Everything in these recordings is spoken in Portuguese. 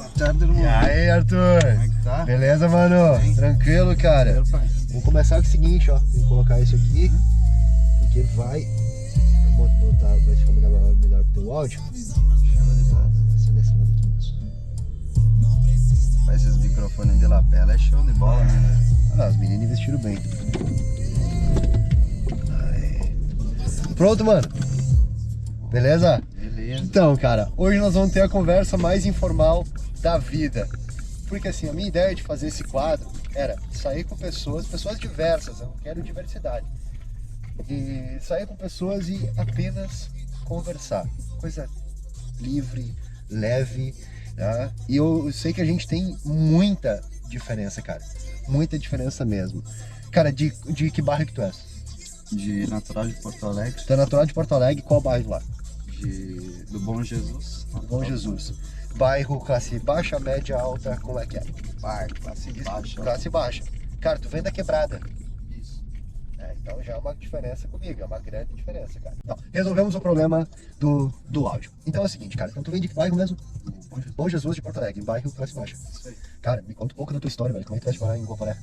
Boa tarde, irmão. E aí, Arthur? Como é que tá? Beleza, mano? Bem. Tranquilo, cara? Beleza, pai. Vamos começar com o seguinte, ó. Tem que colocar isso aqui, porque vai botar, vai ficar melhor pro teu áudio. Show de bola. Vai ser nesse lado aqui mesmo. Mas esses microfones de lapela é show de bola, né? Ah, os meninos investiram bem. Aí. Pronto, mano? Beleza? Beleza. Então, cara, hoje nós vamos ter a conversa mais informal da vida. Porque assim, a minha ideia de fazer esse quadro era sair com pessoas diversas, eu quero diversidade. E sair com pessoas e apenas conversar. Coisa livre, leve, tá? E eu sei que a gente tem muita diferença, cara. Muita diferença mesmo. Cara, de que bairro que tu és? De natural de Porto Alegre, Tu é natural de Porto Alegre, qual bairro lá? do Bom Jesus. Bom Jesus. Bairro classe baixa, média, alta, como é que é? Classe baixa. Classe baixa. Cara, tu vem da quebrada. Isso. Então já é uma diferença comigo, é uma grande diferença, cara. Então, resolvemos o problema do áudio. Então é o seguinte, cara, então tu vem de que bairro mesmo? Bom Jesus de Porto Alegre, bairro classe baixa. Isso aí. Cara, me conta um pouco da tua história, velho. Como é que tu vai morar em Guaporé?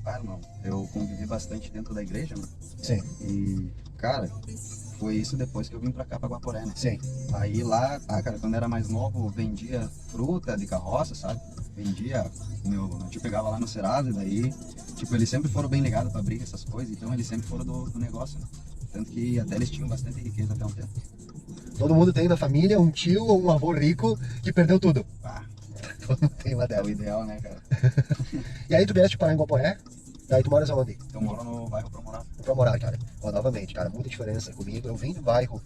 Irmão, eu convivi bastante dentro da igreja, mano. Sim, E, cara, foi isso depois que eu vim pra cá, pra Guaporé, né? sim. Aí lá, cara, quando eu era mais novo, eu vendia fruta de carroça, sabe? Vendia, meu tio pegava lá no Serasa, e daí, tipo, eles sempre foram bem ligados pra briga, essas coisas, então eles sempre foram do negócio, né? Tanto que até eles tinham bastante riqueza até um tempo. Todo mundo tem na família um tio ou um avô rico que perdeu tudo. Ah, Todo mundo tem uma é o dela. ideal, né, cara? E aí tu vieste parar em Guaporé, daí tu moras aonde? Eu moro no bairro Promorar. Pra morar, cara. Ó, novamente, cara, muita diferença comigo. Eu vim do bairro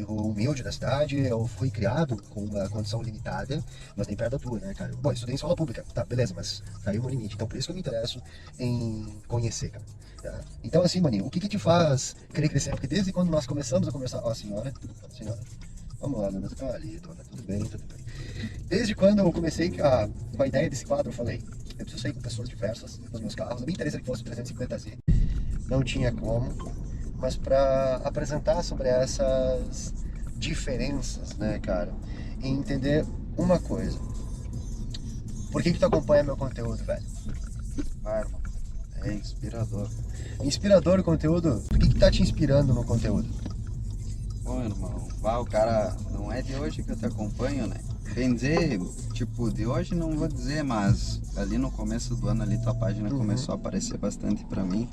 humilde da cidade, eu fui criado com uma condição limitada, mas nem perto da tua, né, cara? Bom, eu estudei em escola pública, tá, beleza, mas saiu no limite. Então por isso que eu me interesso em conhecer, cara. Tá? Então assim, maninho, o que te faz querer crescer? Porque desde quando nós começamos a conversar... Ó, senhora, vamos lá, dona. Ah, ali, dona, tudo bem, tudo bem. Desde quando eu comecei com a ideia desse quadro, eu falei, eu preciso sair com pessoas diversas nos meus carros. A minha interesse era que fosse 350Z. Não tinha como, mas para apresentar sobre essas diferenças, né, cara, e entender uma coisa. Por que tu acompanha meu conteúdo, velho? Irmão, é inspirador. Inspirador o conteúdo? O que tá te inspirando no conteúdo? Bom, irmão, o cara não é de hoje que eu te acompanho, né? Bem dizer, tipo, de hoje não vou dizer, mas ali no começo do ano ali tua página começou a aparecer bastante pra mim.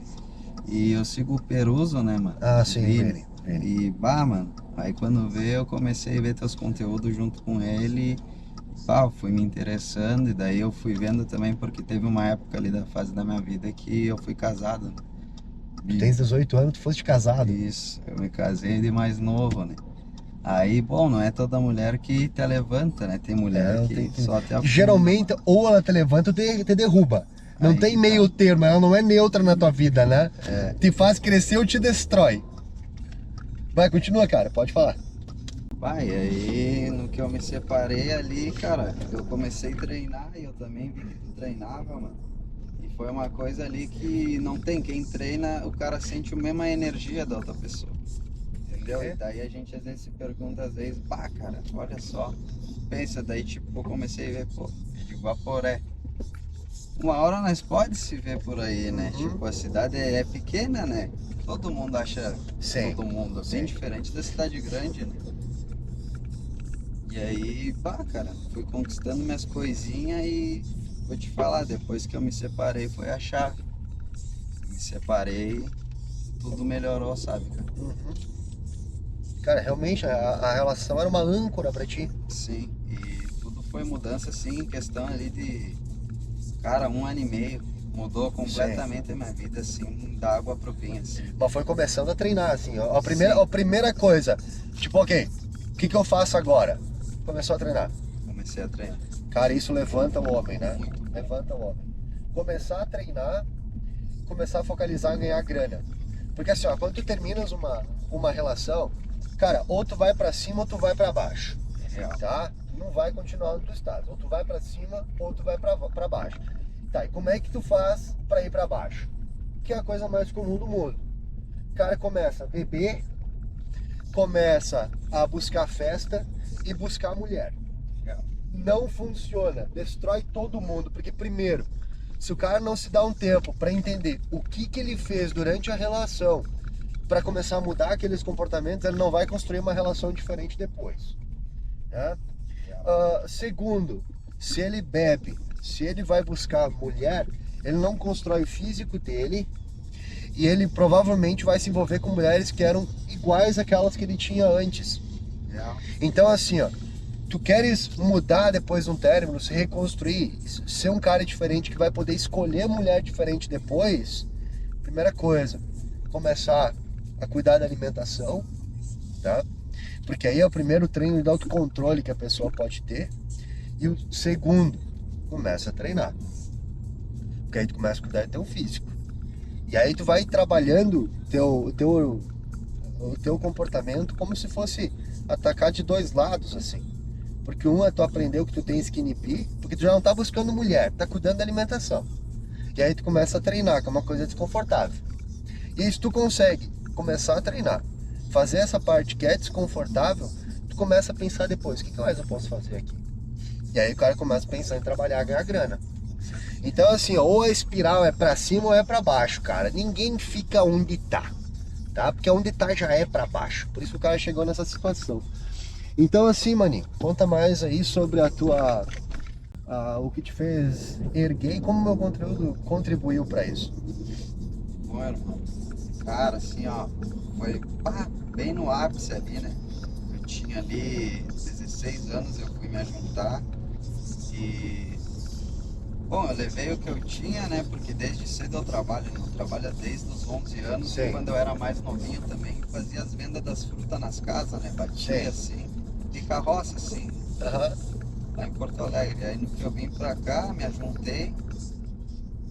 E eu sigo o Peruso, né, mano? Ah, sim, Vini. Vini. E, mano, aí quando veio eu comecei a ver teus conteúdos junto com ele. Eu fui me interessando e daí eu fui vendo também porque teve uma época ali da fase da minha vida que eu fui casado. Tu tens 18 anos, tu foste casado. Isso, eu me casei de mais novo, né? Aí, bom, não é toda mulher que te levanta, né? Tem mulher que só te afunda. Geralmente, ou ela te levanta ou te derruba. Não Aí tem tá. meio termo, ela não é neutra na tua vida, né? É. Te faz crescer ou te destrói. Vai, continua, cara, pode falar. Vai, aí no que eu me separei ali, cara, eu comecei a treinar e eu também vi que tu treinava, mano. E foi uma coisa ali que não tem, quem treina, o cara sente a mesma energia da outra pessoa. Entendeu? E daí a gente às vezes se pergunta, às vezes, cara, olha só. Pensa, daí tipo, eu comecei a ver, de Guaporé. Uma hora nós pode se ver por aí, né? Tipo, a cidade é pequena, né? Todo mundo acha Sim. todo mundo, bem diferente da cidade grande, né? E aí, cara, fui conquistando minhas coisinhas e vou te falar, depois que eu me separei foi a chave. Me separei, tudo melhorou, sabe, cara? Cara, realmente a relação era uma âncora pra ti. Sim, e tudo foi mudança, assim, em questão ali de, cara, 1 ano e meio. Mudou completamente a minha vida, assim, da água pro vinho, assim. Mas foi começando a treinar, assim. Ó. A primeira coisa, tipo, ok, o que eu faço agora? Começou a treinar. Comecei a treinar. Cara, isso levanta o homem, né? Levanta o homem. Começar a treinar, começar a focalizar em ganhar grana. Porque assim, ó, quando tu terminas uma relação, cara, ou tu vai pra cima ou tu vai pra baixo. É real. Tá? Tu não vai continuar onde tu estás. Ou tu vai pra cima ou tu vai pra baixo. Tá, e como é que tu faz pra ir pra baixo? Que é a coisa mais comum do mundo. O cara começa a beber, começa a buscar festa e buscar mulher. não funciona, destrói todo mundo, porque primeiro, se o cara não se dá um tempo para entender o que ele fez durante a relação, para começar a mudar aqueles comportamentos, ele não vai construir uma relação diferente depois, né? Segundo, se ele bebe, se ele vai buscar mulher, ele não constrói o físico dele e ele provavelmente vai se envolver com mulheres que eram iguais àquelas que ele tinha antes. Então assim, ó, tu queres mudar depois de um término, se reconstruir, ser um cara diferente que vai poder escolher mulher diferente depois, primeira coisa, começar a cuidar da alimentação, tá? Porque aí é o primeiro treino de autocontrole que a pessoa pode ter. E o segundo, começa a treinar. Porque aí tu começa a cuidar do teu físico. E aí tu vai trabalhando o teu comportamento como se fosse atacar de dois lados, assim. Porque um é tu aprender que tu tem skinny pee, porque tu já não tá buscando mulher, tá cuidando da alimentação. E aí tu começa a treinar, que é uma coisa desconfortável. E aí se tu consegue começar a treinar, fazer essa parte que é desconfortável, tu começa a pensar depois, o que mais eu posso fazer aqui? E aí o cara começa a pensar em trabalhar, ganhar grana. Então assim, ó, ou a espiral é pra cima ou é pra baixo, cara. Ninguém fica onde tá, tá? Porque onde tá já é pra baixo. Por isso que o cara chegou nessa situação. Então assim, maninho, conta mais aí sobre o que te fez erguer e como o meu conteúdo contribuiu pra isso. Bom, irmão, cara, assim, ó, foi bem no ápice ali, né? Eu tinha ali 16 anos, eu fui me ajuntar e... Bom, eu levei o que eu tinha, né? Porque desde cedo eu trabalho, né? Eu trabalho desde os 11 anos. Sim. E quando eu era mais novinho também fazia as vendas das frutas nas casas, né? Batia assim, de carroça assim, lá em Porto Alegre. Aí no que eu vim pra cá, me ajuntei,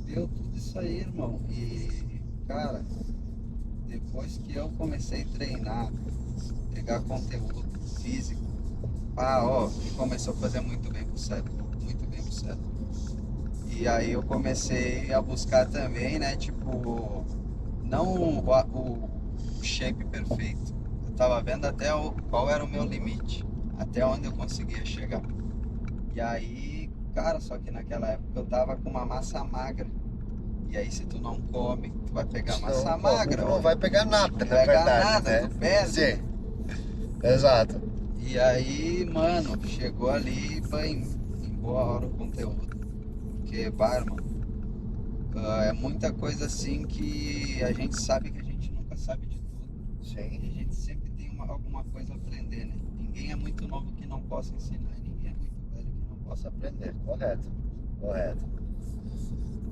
deu tudo isso aí, irmão. E, cara, depois que eu comecei a treinar, pegar conteúdo físico, começou a fazer muito bem pro cérebro, muito bem pro cérebro. E aí eu comecei a buscar também, né, tipo, não o shape perfeito. Eu tava vendo até qual era o meu limite, até onde eu conseguia chegar. E aí, cara, só que naquela época eu tava com uma massa magra. E aí se tu não come, tu vai pegar massa magra. Não vai pegar nada, na vai pegar verdade, nada, né? tu perde. Sim. Exato. E aí, mano, chegou ali foi em boa hora o conteúdo. Porque, mano, é muita coisa assim que a gente sabe que a gente nunca sabe de tudo. Sim. E a gente sempre tem alguma coisa a aprender, né? Ninguém é muito novo que não possa ensinar, e ninguém é muito velho que não possa aprender. Correto.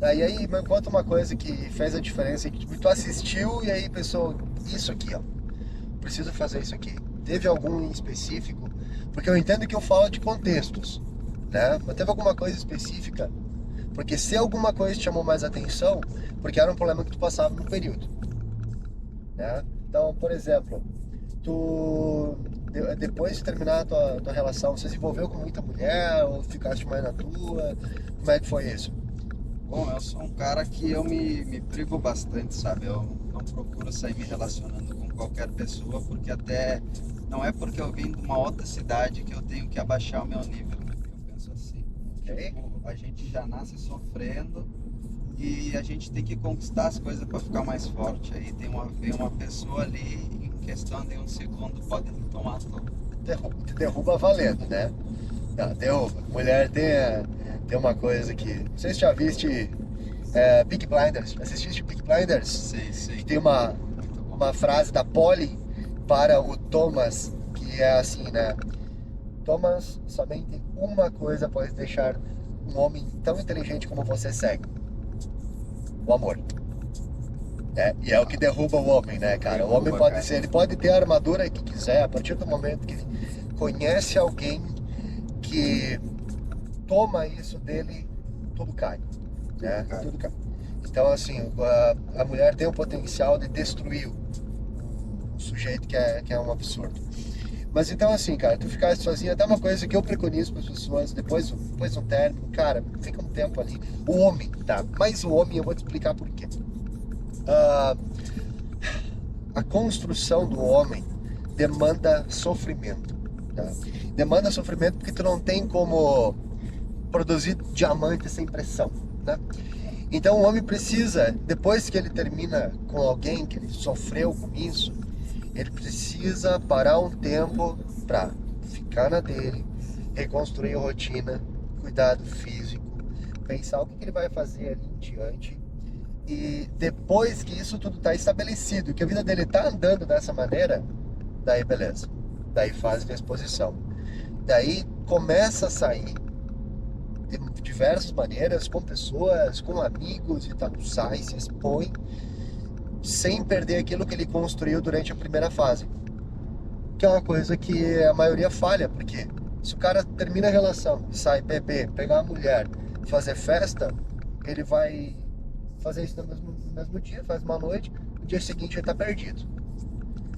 E aí, me conta uma coisa que fez a diferença, que tu assistiu e aí pensou, isso aqui, ó, preciso fazer isso aqui. Teve algum em específico? Porque eu entendo que eu falo de contextos, né? Mas teve alguma coisa específica? Porque se alguma coisa te chamou mais atenção, porque era um problema que tu passava no período, né? Então, por exemplo, depois de terminar a tua relação, você se envolveu com muita mulher ou ficaste mais na tua? Como é que foi isso? Bom, eu sou um cara que eu me privo bastante, sabe? Eu não procuro sair me relacionando com qualquer pessoa, porque até não é porque eu vim de uma outra cidade que eu tenho que abaixar o meu nível, né? Eu penso assim. Okay. Tipo, a gente já nasce sofrendo e a gente tem que conquistar as coisas para ficar mais forte. Aí vem uma pessoa ali, em questão de um segundo, pode tomar tudo. Te derruba valendo, né? Não, derruba. Mulher tem uma coisa que... Não sei se já viste Peaky Blinders. Assististe Peaky Blinders? Sim. Que tem uma frase da Polly para o Thomas, que é assim, né? Thomas, somente uma coisa pode deixar um homem tão inteligente como você cego. O amor. E é o que derruba o homem, né, cara? O homem ele pode ter a armadura que quiser, a partir do momento que ele conhece alguém que toma isso dele, tudo cai, né? Tudo cai. Então, assim, a mulher tem o potencial de destruir o sujeito que é um absurdo. Mas então, assim, cara, tu ficar sozinho, até uma coisa que eu preconizo para as pessoas, depois do término, cara, fica um tempo ali. O homem, tá? Mas o homem, eu vou te explicar por quê. A construção do homem demanda sofrimento. Tá? Demanda sofrimento porque tu não tem como produzir diamante sem pressão, né? Então o homem precisa, depois que ele termina com alguém que ele sofreu com isso, ele precisa parar um tempo para ficar na dele, reconstruir a rotina, cuidado físico, pensar o que ele vai fazer ali em diante. E depois que isso tudo está estabelecido, que a vida dele está andando dessa maneira, daí beleza. Daí faz a exposição. Daí começa a sair de diversas maneiras, com pessoas, com amigos e tal, sai, se expõe, sem perder aquilo que ele construiu durante a primeira fase. Que é uma coisa que a maioria falha, porque se o cara termina a relação, sai beber, pegar a mulher, fazer festa, ele vai fazer isso no mesmo dia, faz uma noite, no dia seguinte ele tá perdido.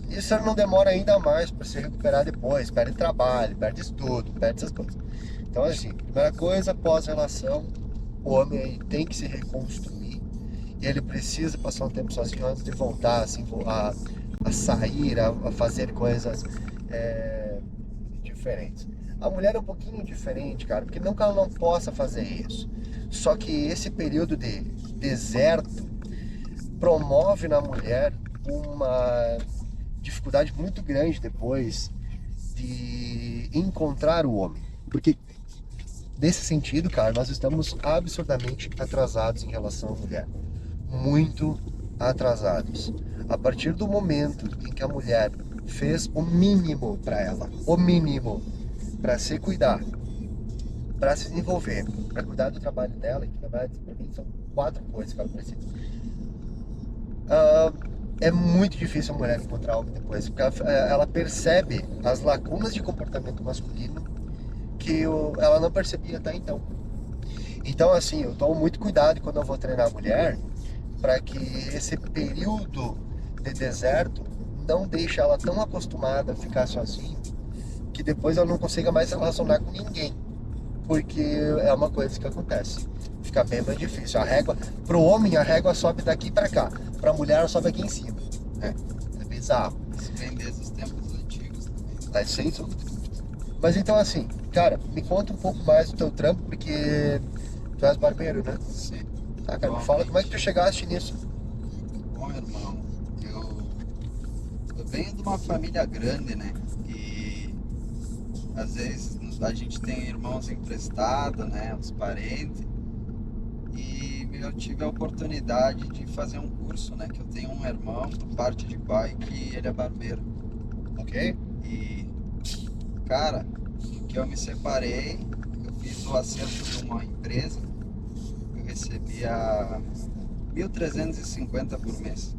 Isso não demora ainda mais para se recuperar depois, perde trabalho, perde estudo, perde essas coisas. Então assim, primeira coisa, pós-relação, o homem aí tem que se reconstruir e ele precisa passar um tempo sozinho antes de voltar assim, a sair, a fazer coisas diferentes. A mulher é um pouquinho diferente, cara, porque não que ela não possa fazer isso, só que esse período de deserto promove na mulher uma dificuldade muito grande depois de encontrar o homem, porque nesse sentido, cara, nós estamos absurdamente atrasados em relação à mulher, muito atrasados. A partir do momento em que a mulher fez o mínimo para ela, o mínimo para se cuidar, para se desenvolver, para cuidar do trabalho dela, que na verdade para mim são 4 coisas que ela precisa. É muito difícil a mulher encontrar algo depois, porque ela percebe as lacunas de comportamento masculino que ela não percebia até então. Então, assim, eu tomo muito cuidado quando eu vou treinar a mulher, para que esse período de deserto não deixe ela tão acostumada a ficar sozinha, que depois ela não consiga mais se relacionar com ninguém, porque é uma coisa que acontece. Fica bem mais difícil. A régua, pro homem, a régua sobe daqui para cá, pra mulher ela sobe aqui em cima. É bizarro. Isso vem desde os tempos antigos também. Tá, sem dúvida. Mas então assim, cara, me conta um pouco mais do teu trampo, porque tu és barbeiro, né? Sim. Tá, cara, me fala como é que tu chegaste nisso. Bom, irmão, eu venho de uma família grande, né? E às vezes a gente tem irmãos emprestados, né? Os parentes. E eu tive a oportunidade de fazer um curso, né? Que eu tenho um irmão, por parte de pai, que ele é barbeiro. Ok? E, cara, que eu me separei, eu fiz o acerto de uma empresa, eu recebia 1.350 por mês.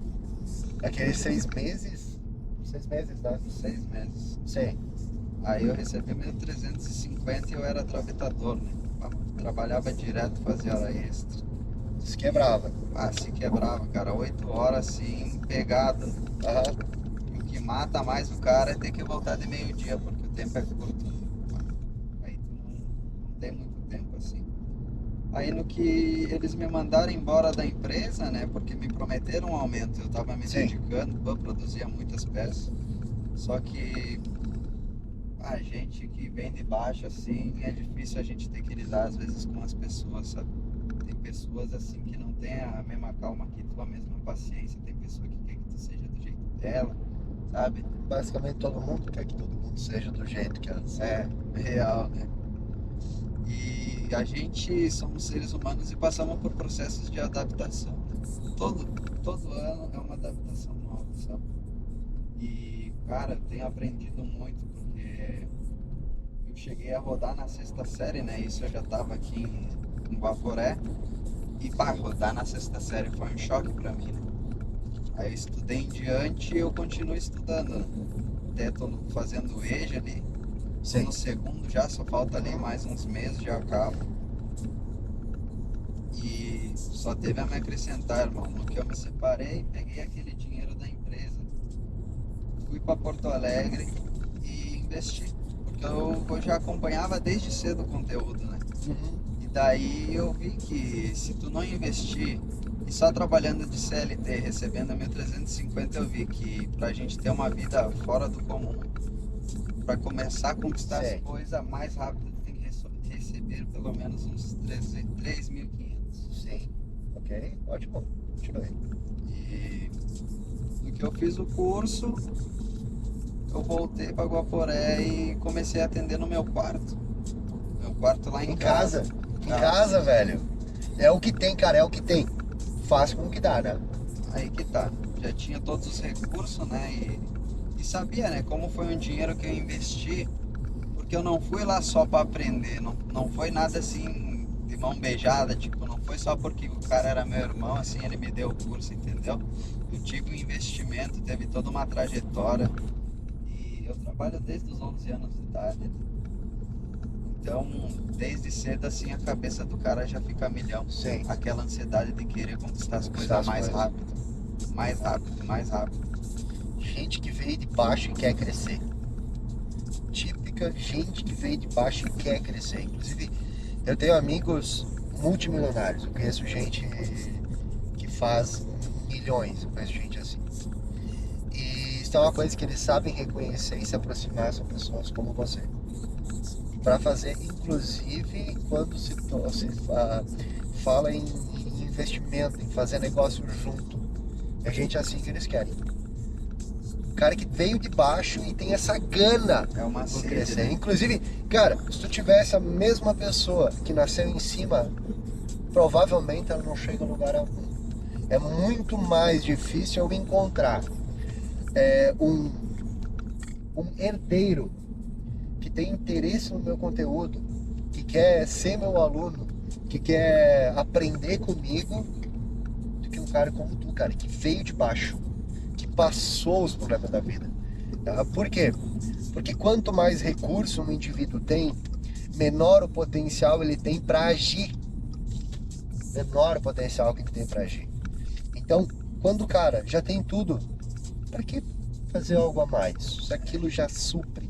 Aqueles 6 meses. 6 meses, né? 6 meses. Sim. Aí eu recebia 1.350 e eu era travetador, né? Trabalhava direto, fazia hora extra. Se quebrava. Ah, se quebrava, cara. 8 horas assim, pegada. Aham. E o que mata mais o cara é ter que voltar de meio-dia, porque o tempo é curto. Aí tu não tem muito tempo assim. Aí no que eles me mandaram embora da empresa, né? Porque me prometeram um aumento. Eu tava me Sim. dedicando, eu produzia muitas peças. Só que a gente que vem de baixo assim, é difícil a gente ter que lidar às vezes com as pessoas, sabe? Tem pessoas assim que não tem a mesma calma que tu, a mesma paciência. Tem pessoa que quer que tu seja do jeito dela, sabe? Basicamente todo mundo quer que todo mundo seja do jeito que elas É real, né? E a gente somos seres humanos e passamos por processos de adaptação, né? Todo ano é uma adaptação nova, sabe? E, cara, eu tenho aprendido muito, porque eu cheguei a rodar na 6ª série, né? Isso eu já tava aqui em Guaporé. E, pá, rodar na 6ª série foi um choque pra mim, né? Aí eu estudei em diante e eu continuo estudando, né? Até tô fazendo o EJA ali. Tô Sim. no 2º já, só falta ali mais uns meses, já acabo. E só teve a me acrescentar, irmão. No que eu me separei, peguei aquele dinheiro da empresa, fui para Porto Alegre e investi. Porque eu já acompanhava desde cedo o conteúdo, né? Uhum. E daí eu vi que se tu não investir e só trabalhando de CLT, recebendo 1.350, eu vi que pra gente ter uma vida fora do comum, para começar a conquistar Sei. as coisas mais rápido, tu tem que receber pelo menos uns 3.500. Sim. Ok, ótimo. Continue. E no que eu fiz o curso, eu voltei para Guaporé e comecei a atender no meu quarto. Meu quarto lá em Em casa. casa. Em casa, velho. É o que tem, cara, é o que tem. Faz com o que dá, né? Aí que tá. Já tinha todos os recursos, né? E sabia, né? Como foi um dinheiro que eu investi. Porque eu não fui lá só para aprender. Não foi nada assim de mão beijada. Tipo, não foi só porque o cara era meu irmão, assim, ele me deu o curso, entendeu? Eu tive um investimento, teve toda uma trajetória. E eu trabalho desde os 11 anos de idade. Então, desde cedo, assim, a cabeça do cara já fica a milhão. Sim. Aquela ansiedade de querer conquistar as Conquistar coisas as mais coisas. rápido. Mais rápido, mais rápido. Gente que veio de baixo e quer crescer. Típica gente que veio de baixo e quer crescer. Inclusive, eu tenho amigos multimilionários. Eu conheço gente que faz milhões. Eu conheço gente assim. E isso é uma coisa que eles sabem reconhecer e se aproximar, são pessoas como você. Para fazer, inclusive, quando se fala em investimento, em fazer negócio junto. É gente assim que eles querem. O cara que veio de baixo e tem essa gana É uma por sede, crescer. né? Inclusive, cara, se tu tivesse a mesma pessoa que nasceu em cima, provavelmente ela não chega a lugar algum. É muito mais difícil eu encontrar um herdeiro que tem interesse no meu conteúdo, que quer ser meu aluno, que quer aprender comigo, do que um cara como tu, cara, que veio de baixo, que passou os problemas da vida. Tá? Por quê? Porque quanto mais recurso um indivíduo tem, menor o potencial ele tem para agir. Menor o potencial que ele tem para agir. Então, quando o cara já tem tudo, para que fazer algo a mais? Se aquilo já supre.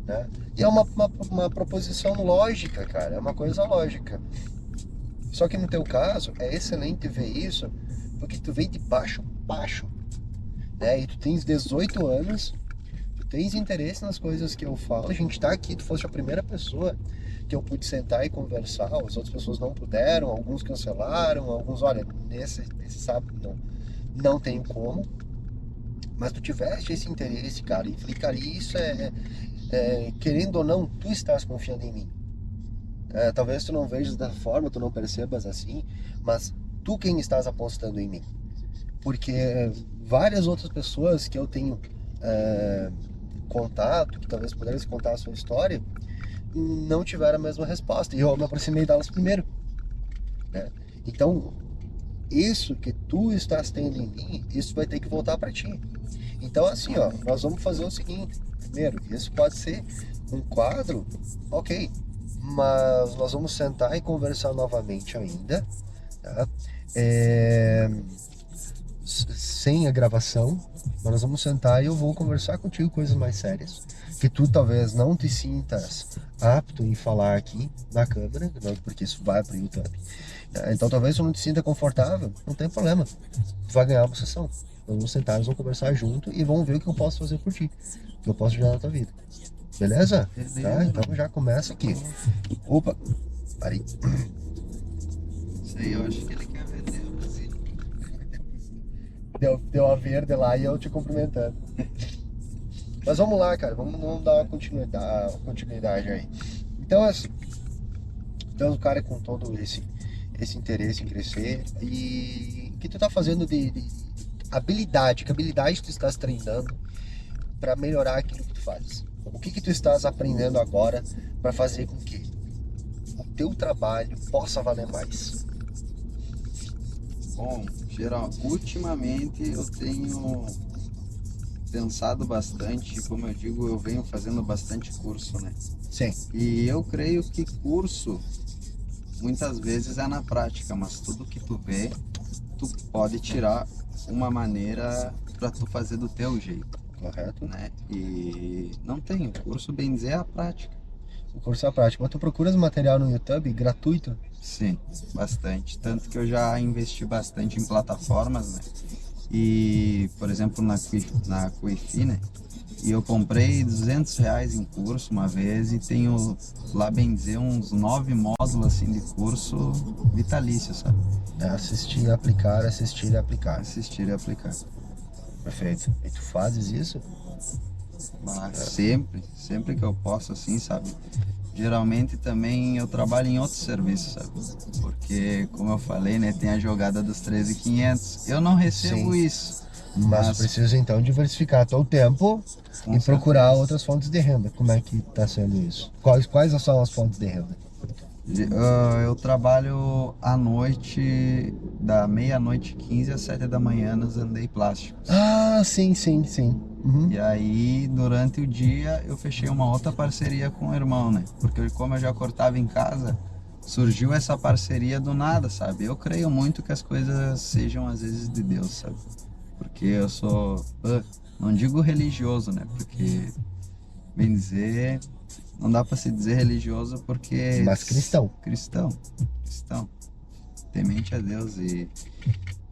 Né? E é uma proposição lógica, cara, é uma coisa lógica. Só que no teu caso, é excelente ver isso, porque tu veio de baixo, baixo, né? E tu tens 18 anos, tu tens interesse nas coisas que eu falo, a gente tá aqui, tu foste a primeira pessoa que eu pude sentar e conversar, as outras pessoas não puderam, alguns cancelaram, alguns, olha, nesse sábado não tenho como, mas tu tiveste esse interesse, cara, e falei, cara, isso querendo ou não, tu estás confiando em mim. Talvez tu não vejas dessa forma, tu não percebas assim, mas tu quem estás apostando em mim. Porque várias outras pessoas que eu tenho contato, que talvez pudessem contar a sua história, não tiveram a mesma resposta. E eu me aproximei delas primeiro. Né? Então, isso que tu estás tendo em mim, isso vai ter que voltar para ti. Então, assim, ó, nós vamos fazer o seguinte. Primeiro, isso pode ser um quadro, ok, mas nós vamos sentar e conversar novamente ainda, tá? Sem a gravação, mas nós vamos sentar e eu vou conversar contigo coisas mais sérias, que tu talvez não te sintas apto em falar aqui na câmera, porque isso vai para o YouTube. Então talvez tu não te sinta confortável, não tem problema, tu vai ganhar uma sessão. Vamos sentar, nós vamos conversar junto e vamos ver o que eu posso fazer por ti, o que eu posso ajudar na tua vida. Beleza? Beleza. Tá? Então já começa aqui. Opa, parei. Isso aí, eu acho que ele quer vender o Brasil. Deu a verde lá e eu te cumprimentando. Mas vamos lá, cara, vamos dar uma continuidade aí. Então, assim, então o cara com todo esse interesse em crescer, e o que tu tá fazendo de habilidade, que habilidade tu estás treinando para melhorar aquilo que tu fazes? O que tu estás aprendendo agora para fazer com que o teu trabalho possa valer mais? Bom, geral, ultimamente eu tenho pensado bastante, como eu digo, eu venho fazendo bastante curso, né? Sim. E eu creio que curso muitas vezes é na prática, mas tudo que tu vê, tu pode tirar uma maneira para tu fazer do teu jeito, Correto? né? E não tem, o curso, bem dizer, é a prática. O curso é a prática. Mas tu procuras material no YouTube gratuito? Sim, bastante. Tanto que eu já investi bastante em plataformas, né? E, por exemplo, na Quifi, né? E eu comprei R$ 200 em curso uma vez e tenho, lá bem dizer, uns 9 módulos assim de curso vitalício, sabe? Assistir e aplicar, assistir e aplicar. Assistir e aplicar. Perfeito. E tu fazes isso? Mas sempre que eu posso, assim, sabe? Geralmente também eu trabalho em outros serviços, sabe? Porque, como eu falei, né, tem a jogada dos 13.500. Eu não recebo Sim. isso, Mas precisa então diversificar teu tempo com e procurar certeza. outras fontes de renda. Como é que está sendo isso? Quais são as fontes de renda? Eu trabalho à noite, da meia-noite 15 às 7 da manhã nos Andei Plásticos. Ah, sim, sim, sim. Uhum. E aí, durante o dia, eu fechei uma outra parceria com o irmão, né? Porque como eu já cortava em casa, surgiu essa parceria do nada, sabe? Eu creio muito que as coisas sejam às vezes de Deus, sabe? Porque eu sou, não digo religioso, né? Porque, bem dizer, não dá para se dizer religioso porque... Mas cristão. Cristão. Temente a Deus. E,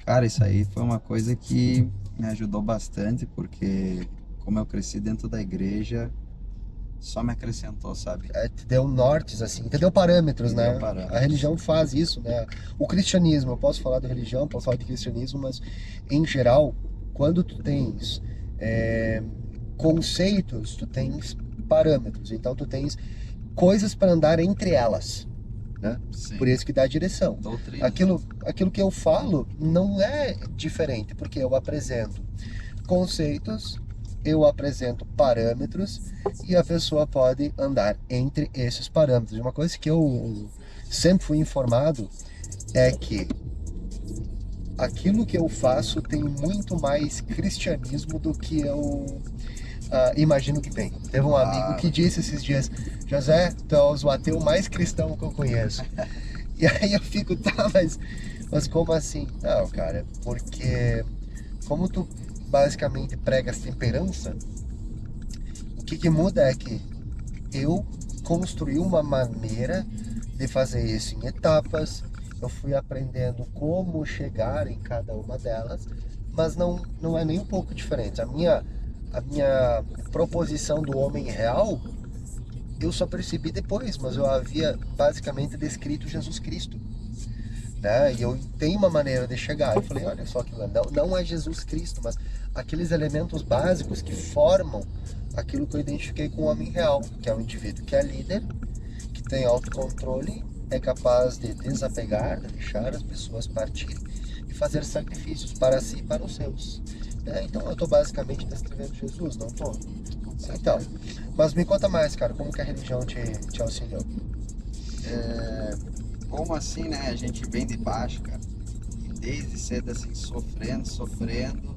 cara, isso aí foi uma coisa que me ajudou bastante, porque como eu cresci dentro da igreja, só me acrescentou, sabe? Te deu nortes, assim, te deu parâmetros, Me né? deu parâmetros. A religião faz isso, né? O cristianismo, eu posso falar de religião, posso falar de cristianismo, mas em geral, quando tu tens conceitos, tu tens parâmetros, então tu tens coisas para andar entre elas, né? Sim. Por isso que dá direção. Doutrina. Aquilo que eu falo não é diferente, porque eu apresento conceitos, eu apresento parâmetros e a pessoa pode andar entre esses parâmetros. Uma coisa que eu sempre fui informado é que aquilo que eu faço tem muito mais cristianismo do que eu imagino que tem. Teve um amigo que disse esses dias: José, tu és o ateu mais cristão que eu conheço. E aí eu fico, tá, mas como assim? Não, cara, porque como tu basicamente pregas temperança, o que muda é que eu construí uma maneira de fazer isso em etapas, eu fui aprendendo como chegar em cada uma delas, mas não é nem um pouco diferente. A minha proposição do homem real, eu só percebi depois, mas eu havia basicamente descrito Jesus Cristo. Né? E eu tenho uma maneira de chegar. Eu falei, olha só que não é Jesus Cristo, mas aqueles elementos básicos que formam aquilo que eu identifiquei com o homem real, que é um indivíduo que é líder, que tem autocontrole, é capaz de desapegar, de deixar as pessoas partirem e fazer sacrifícios para si e para os seus. Né? Então eu estou basicamente descrevendo Jesus, não estou? Então, mas me conta mais, cara, como que a religião te auxiliou? Como assim, né? A gente vem de baixo, cara. E desde cedo, assim, sofrendo.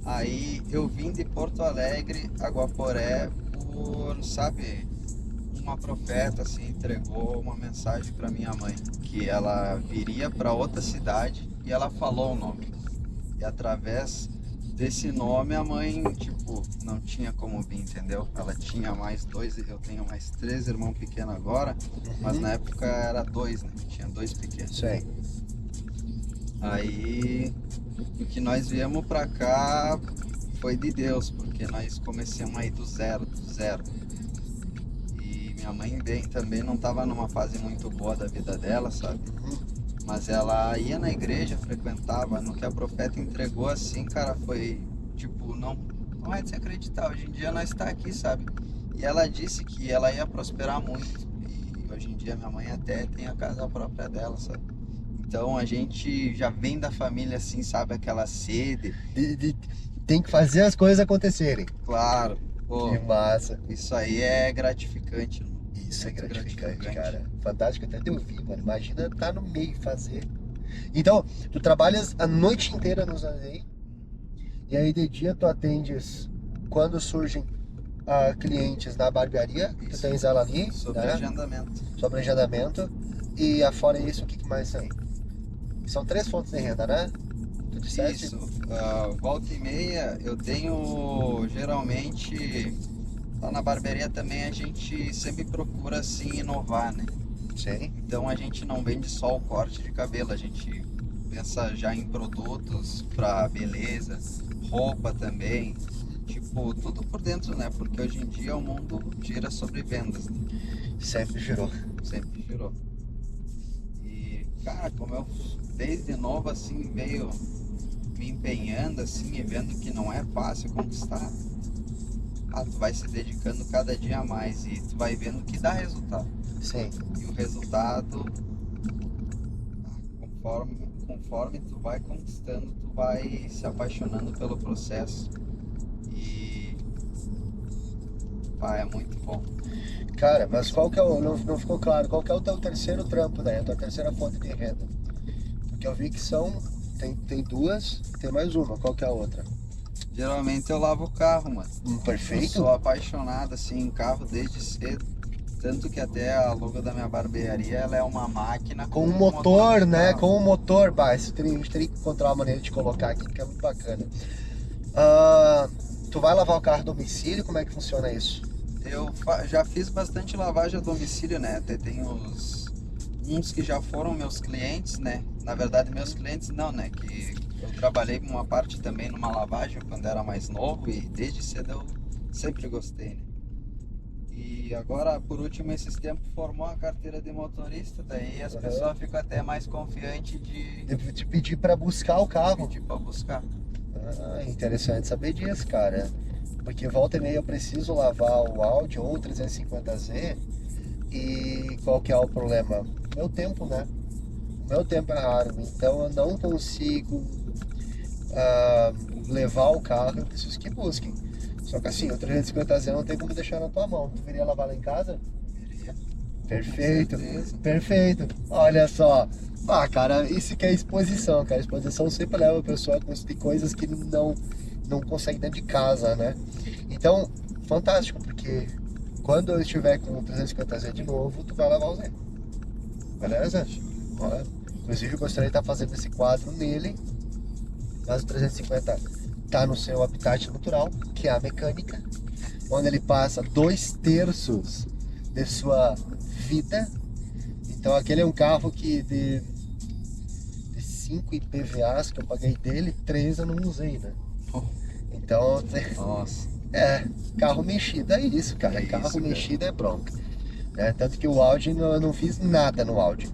Aí eu vim de Porto Alegre a Guaporé por, sabe, uma profeta, assim, entregou uma mensagem para minha mãe, que ela viria para outra cidade e ela falou o nome. E através desse nome a mãe, tipo, não tinha como vir, entendeu? Ela tinha mais dois, eu tenho mais 3 irmãos pequenos agora, mas na época era 2, né? Tinha 2 pequenos. Sei. Aí, o que nós viemos pra cá foi de Deus, porque nós começamos aí do zero. E minha mãe também não tava numa fase muito boa da vida dela, sabe? Mas ela ia na igreja, frequentava, no que a profeta entregou assim, cara, foi tipo, não é de se acreditar, hoje em dia nós está aqui, sabe? E ela disse que ela ia prosperar muito, e hoje em dia minha mãe até tem a casa própria dela, sabe? Então a gente já vem da família assim, sabe, aquela sede. Tem que fazer as coisas acontecerem. Claro, pô, Que massa. isso aí é gratificante, mano. Isso é Muito gratificante, cara. Fantástico até de ouvir, mano. Imagina estar no meio e fazer. Então, tu trabalhas a noite inteira nos Andei, e aí de dia tu atendes quando surgem clientes na barbearia, tu Isso. tens ela ali, Sobre né? agendamento. Sobre agendamento. E afora isso, o que mais tem? São 3 fontes de renda, né? Tu disseste? Isso, volta e meia eu tenho geralmente lá na barbearia também a gente sempre procura assim inovar, né? Sim. Então a gente não vende só o corte de cabelo, a gente pensa já em produtos pra beleza, roupa também, tipo, tudo por dentro, né? Porque hoje em dia o mundo gira sobre vendas, né? Sempre girou. Sempre girou. E, cara, como eu desde novo assim veio me empenhando assim e vendo que não é fácil conquistar, tu vai se dedicando cada dia mais e tu vai vendo que dá resultado. Sim. E o resultado, conforme tu vai conquistando, tu vai se apaixonando pelo processo. E é muito bom. Cara, mas qual que é o. Não ficou claro, qual que é o teu terceiro trampo daí, a tua terceira fonte de renda? Porque eu vi que são. Tem duas, tem mais uma, qual que é a outra? Geralmente eu lavo o carro, mano. Eu Perfeito? sou apaixonado assim em carro desde cedo. Tanto que até a logo da minha barbearia ela é uma máquina Com com um um motor motor, de né? carro. Com um motor, bah, a gente teria que encontrar uma maneira de colocar aqui, que é muito bacana. Ah, tu vai lavar o carro a domicílio? Como é que funciona isso? Eu já fiz bastante lavagem a domicílio, né? Até tem uns que já foram meus clientes, né? Na verdade, meus clientes não, né? Que eu trabalhei uma parte também numa lavagem quando era mais novo e desde cedo eu sempre gostei, né? E agora, por último, esses tempos formou a carteira de motorista, daí as Aham. pessoas ficam até mais confiantes De pedir para buscar o de carro. pedir para buscar. Ah, interessante saber disso, cara. Porque volta e meia eu preciso lavar o Audi ou o 350Z e qual que é o problema? Meu tempo, né? O meu tempo é raro, então eu não consigo ah, levar o carro, eu preciso que busquem. Só que assim, o 350Z não tem como deixar na tua mão. Tu viria lavar lá em casa? Queria, com Perfeito, certeza. perfeito. Olha só. Ah, cara, isso que é exposição, cara. Exposição sempre leva a pessoa a conseguir coisas que não consegue dentro de casa, né? Então, fantástico, porque quando eu estiver com o 350Z de novo, tu vai lavar o Z. Beleza? Ó, inclusive, eu gostaria de estar fazendo esse quadro nele, mas o 350 tá no seu habitat natural, que é a mecânica, onde ele passa 2 terços de sua vida. Então aquele é um carro que de 5 IPVAs que eu paguei dele, 3 eu não usei, né? Então, Nossa, é, carro mexido é isso, é cara. Carro isso, cara. mexido é bronca. Né? Tanto que o Audi, eu não fiz nada no Audi.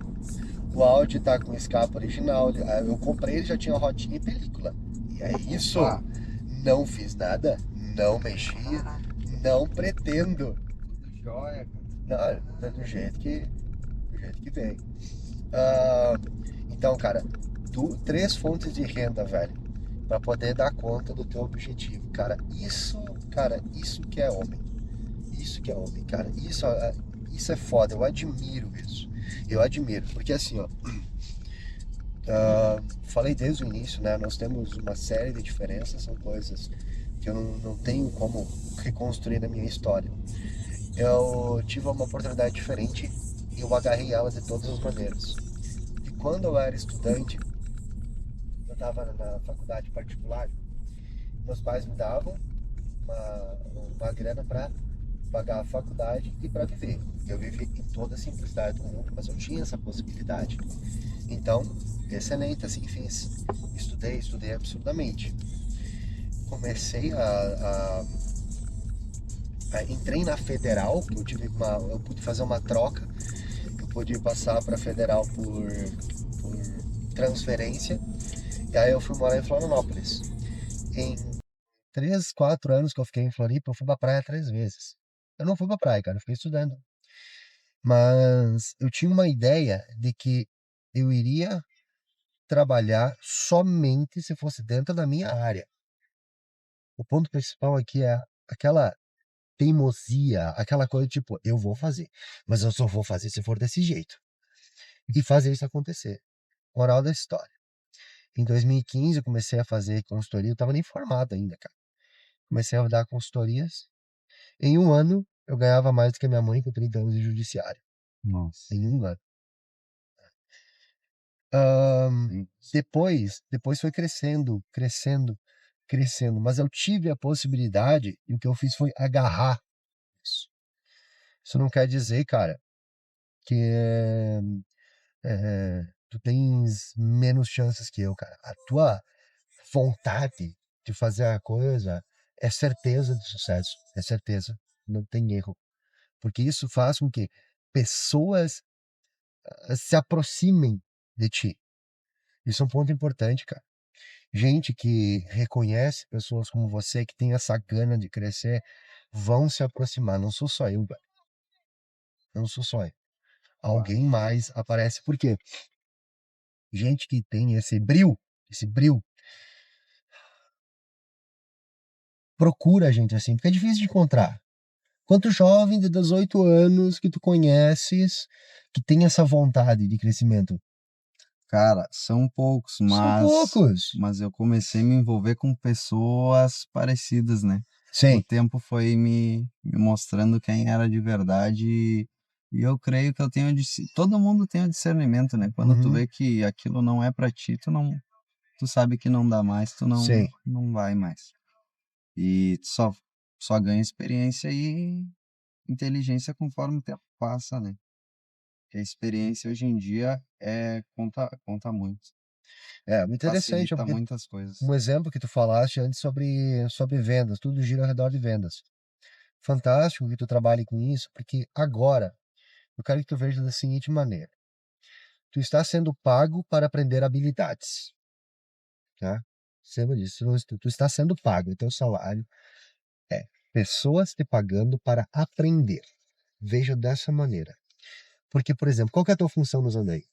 O Audi tá com escape original, eu comprei, ele já tinha rodinha e película. E é isso. Opa, Não fiz nada, não mexi, caraca, não pretendo. tudo jóia, Não, cara. é do jeito que vem. Ah, então, cara, três fontes de renda, velho, para poder dar conta do teu objetivo. Cara, isso que é homem. Isso que é homem, cara. Isso é foda. Eu admiro isso. Eu admiro, porque assim, ó, falei desde o início, né? Nós temos uma série de diferenças, são coisas que eu não tenho como reconstruir na minha história. Eu tive uma oportunidade diferente e eu agarrei ela de todas as maneiras. E quando eu era estudante, eu estava na faculdade particular, meus pais me davam uma grana para pagar a faculdade e para viver. Eu vivi em toda a simplicidade do mundo, mas eu tinha essa possibilidade. Então, excelente, assim fiz. Estudei absurdamente. Comecei entrei na federal, que eu pude fazer uma troca, eu pude passar para federal por transferência, e aí eu fui morar em Florianópolis. Em 3, 4 anos que eu fiquei em Floripa, eu fui pra praia 3 vezes. Eu não fui pra praia, cara, eu fiquei estudando. Mas eu tinha uma ideia de que eu iria trabalhar somente se fosse dentro da minha área. O ponto principal aqui é aquela teimosia, aquela coisa tipo, eu vou fazer, mas eu só vou fazer se for desse jeito. E fazer isso acontecer. Moral da história. Em 2015 eu comecei a fazer consultoria, eu tava nem formado ainda, cara. Comecei a dar consultorias. Em um ano, eu ganhava mais do que a minha mãe com 30 anos de judiciário. Nossa. Em um ano. Ahn, Sim. depois foi crescendo, crescendo, crescendo. Mas eu tive a possibilidade e o que eu fiz foi agarrar isso. Isso não quer dizer, cara, que tu tu tens menos chances que eu, cara. A tua vontade de fazer a coisa é certeza de sucesso, é certeza, não tem erro. Porque isso faz com que pessoas se aproximem de ti. Isso é um ponto importante, cara. Gente que reconhece pessoas como você, que tem essa gana de crescer, vão se aproximar. Não sou só eu, velho. Não sou só eu. Claro. Alguém mais aparece. Por quê? Gente que tem esse bril, procura gente assim, porque é difícil de encontrar. Quanto jovem de 18 anos que tu conheces que tem essa vontade de crescimento? Cara, são poucos, São mas, poucos. mas eu comecei a me envolver com pessoas parecidas, né? O Sim. tempo foi me mostrando quem era de verdade e eu creio que eu tenho, todo mundo tem o discernimento, né? Quando tu Uhum. vê que aquilo não é pra ti, tu sabe que não dá mais, tu Sim. não vai mais. E tu só ganha experiência e inteligência conforme o tempo passa, né? Porque a experiência hoje em dia conta muito. É, muito interessante, Facilita porque muitas coisas. um exemplo que tu falaste antes sobre vendas, tudo gira ao redor de vendas. Fantástico que tu trabalhe com isso, porque agora eu quero que tu veja da seguinte maneira: tu está sendo pago para aprender habilidades, tá? Saiba disso, tu está sendo pago, o teu salário é pessoas te pagando para aprender. Veja dessa maneira. Porque, por exemplo, qual que é a tua função no Zendesk?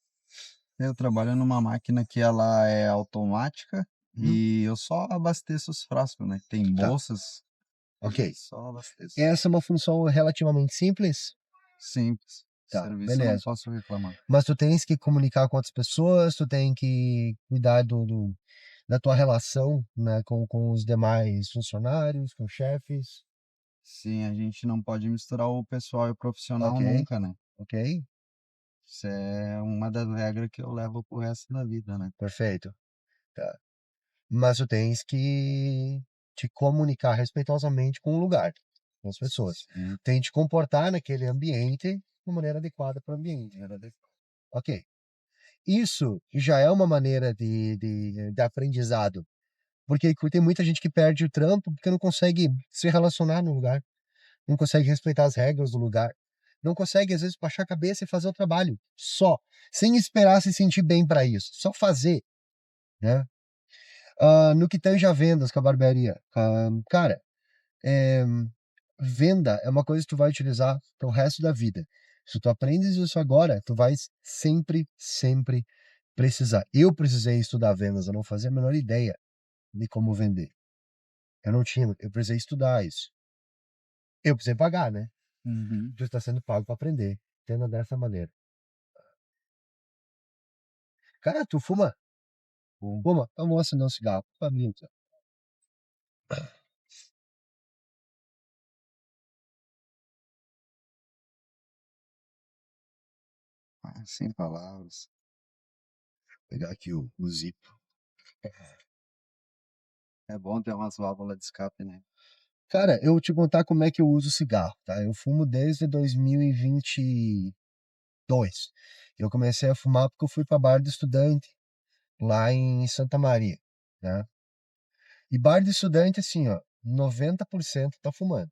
Eu trabalho numa máquina que ela é automática Uhum. e eu só abasteço os frascos, né? Tem Tá, bolsas ok. e só abasteço. Essa é uma função relativamente simples? Simples. Tá, Serviço eu não beleza. posso reclamar. Mas tu tens que comunicar com outras pessoas, tu tem que cuidar da tua relação, né, com os demais funcionários, com chefes. Sim, a gente não pode misturar o pessoal e o profissional Ok, nunca, né? ok, Isso é uma das regras que eu levo pro resto da vida, né? perfeito. Tá. Mas tu tens que te comunicar respeitosamente com o lugar, com as pessoas. Sim. Tem que te comportar naquele ambiente de maneira adequada para o ambiente. Ok. Isso já é uma maneira de aprendizado. Porque tem muita gente que perde o trampo porque não consegue se relacionar no lugar, não consegue respeitar as regras do lugar, não consegue, às vezes, baixar a cabeça e fazer o trabalho só, sem esperar se sentir bem para isso, só fazer, né? No que tange a vendas com a barbearia, cara, eh, venda é uma coisa que tu vai utilizar pro resto da vida. Se tu aprendes isso agora, tu vais sempre, sempre precisar. Eu precisei estudar vendas, eu não fazia a menor ideia de como vender. Eu precisei estudar isso. Eu precisei pagar, né? Uhum. Tu está sendo pago para aprender. Entenda dessa maneira. Cara, tu fuma? Bom, Fuma? Então vamos acender um cigarro. Pra mim, então. sem palavras. Vou pegar aqui o zip. É bom ter umas válvulas de escape, né? Cara, eu vou te contar como é que eu uso cigarro, tá? Eu fumo desde 2022. Eu comecei a fumar porque eu fui para bar de estudante lá em Santa Maria, né? E bar de estudante, assim, ó, 90% tá fumando,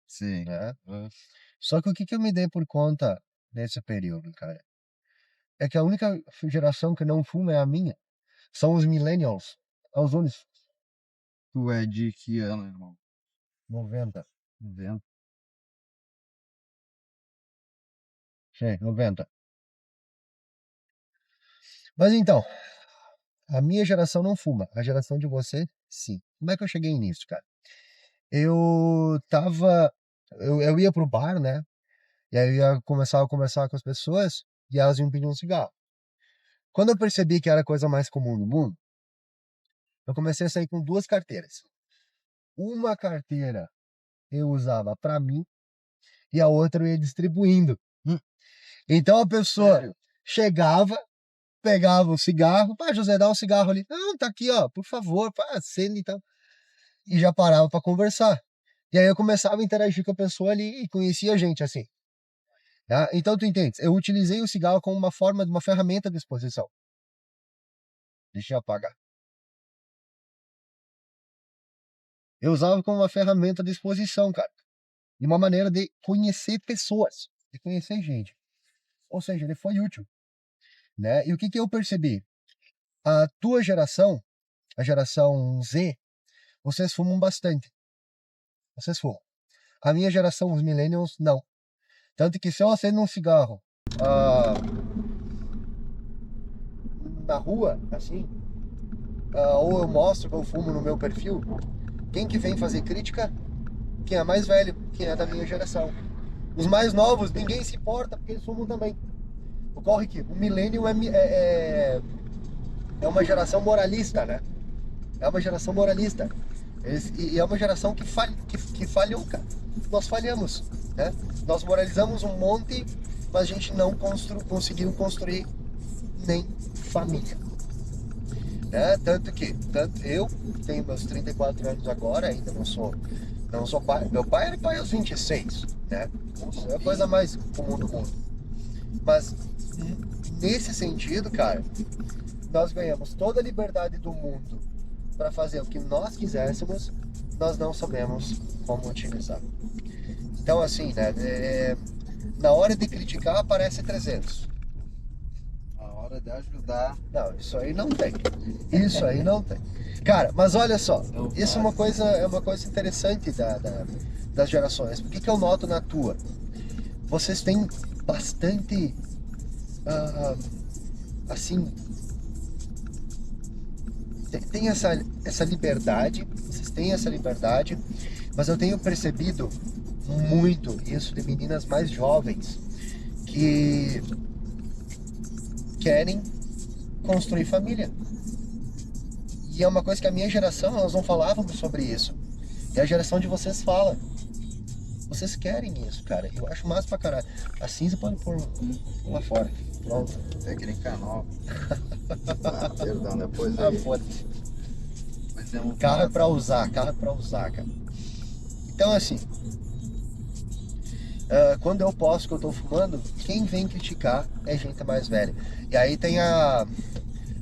Sim. né? Só que o que que eu me dei por conta nesse período, cara? É que a única geração que não fuma é a minha. São os millennials. É os únicos. Tu é de que ano, irmão? 90. Vendo? Sim, 90. Mas então, a minha geração não fuma. A geração de você, sim. Como é que eu cheguei nisso, cara? Eu tava. Eu ia pro bar, né? E aí eu ia começar a conversar com as pessoas e elas iam pedir um cigarro. Quando eu percebi que era a coisa mais comum do mundo, eu comecei a sair com duas carteiras. Uma carteira eu usava pra mim e a outra eu ia distribuindo. Hum, Então a pessoa sério? chegava, pegava um cigarro, pá, José, dá um cigarro ali. Não, tá aqui, ó, por favor, pá, acende e tal. E já parava para conversar. E aí eu começava a interagir com a pessoa ali e conhecia a gente assim. Tá? Então tu entende? Eu utilizei o cigarro como uma forma de uma ferramenta de exposição. Deixa eu apagar. Eu usava como uma ferramenta de exposição, cara. De uma maneira de conhecer pessoas, de conhecer gente. Ou seja, ele foi útil, né? E o que que eu percebi? A tua geração, a geração Z, vocês fumam bastante. Vocês fumam. A minha geração, os millennials, não. Tanto que se eu acendo um cigarro ah, na rua, assim, ou eu mostro que eu fumo no meu perfil, quem que vem fazer crítica? Quem é mais velho, quem é da minha geração. Os mais novos, ninguém se importa, porque eles fumam também. Ocorre que o millennial é uma geração moralista, né? É uma geração moralista. E é uma geração que falhou, cara. Nós falhamos, né? Nós moralizamos um monte, mas a gente não conseguiu construir nem família. Né? Tanto eu tenho meus 34 anos agora, ainda não sou pai. Meu pai era pai aos 26, né? É a coisa mais comum do mundo. Mas nesse sentido, cara, nós ganhamos toda a liberdade do mundo para fazer o que nós quiséssemos, nós não sabemos como utilizar. Então, assim, né? Na hora de criticar, aparece 300. Na hora de ajudar. Não, isso aí não tem. Isso aí não tem. Cara, mas olha só, isso é uma coisa interessante das gerações. O que eu noto na tua? Vocês têm bastante, assim, tem essa liberdade, vocês têm essa liberdade, mas eu tenho percebido muito isso de meninas mais jovens que querem construir família. E é uma coisa que a minha geração, nós não falávamos sobre isso. E a geração de vocês fala. Vocês querem isso, cara. Eu acho massa pra caralho. A cinza pode pôr lá fora. Pronto. Técnica nova. Perdão, depois Ah, aí. foda-se. Mas é um Carro é pra usar, cara. Então, assim, quando eu posto que eu tô fumando, quem vem criticar é gente mais velha. E aí tem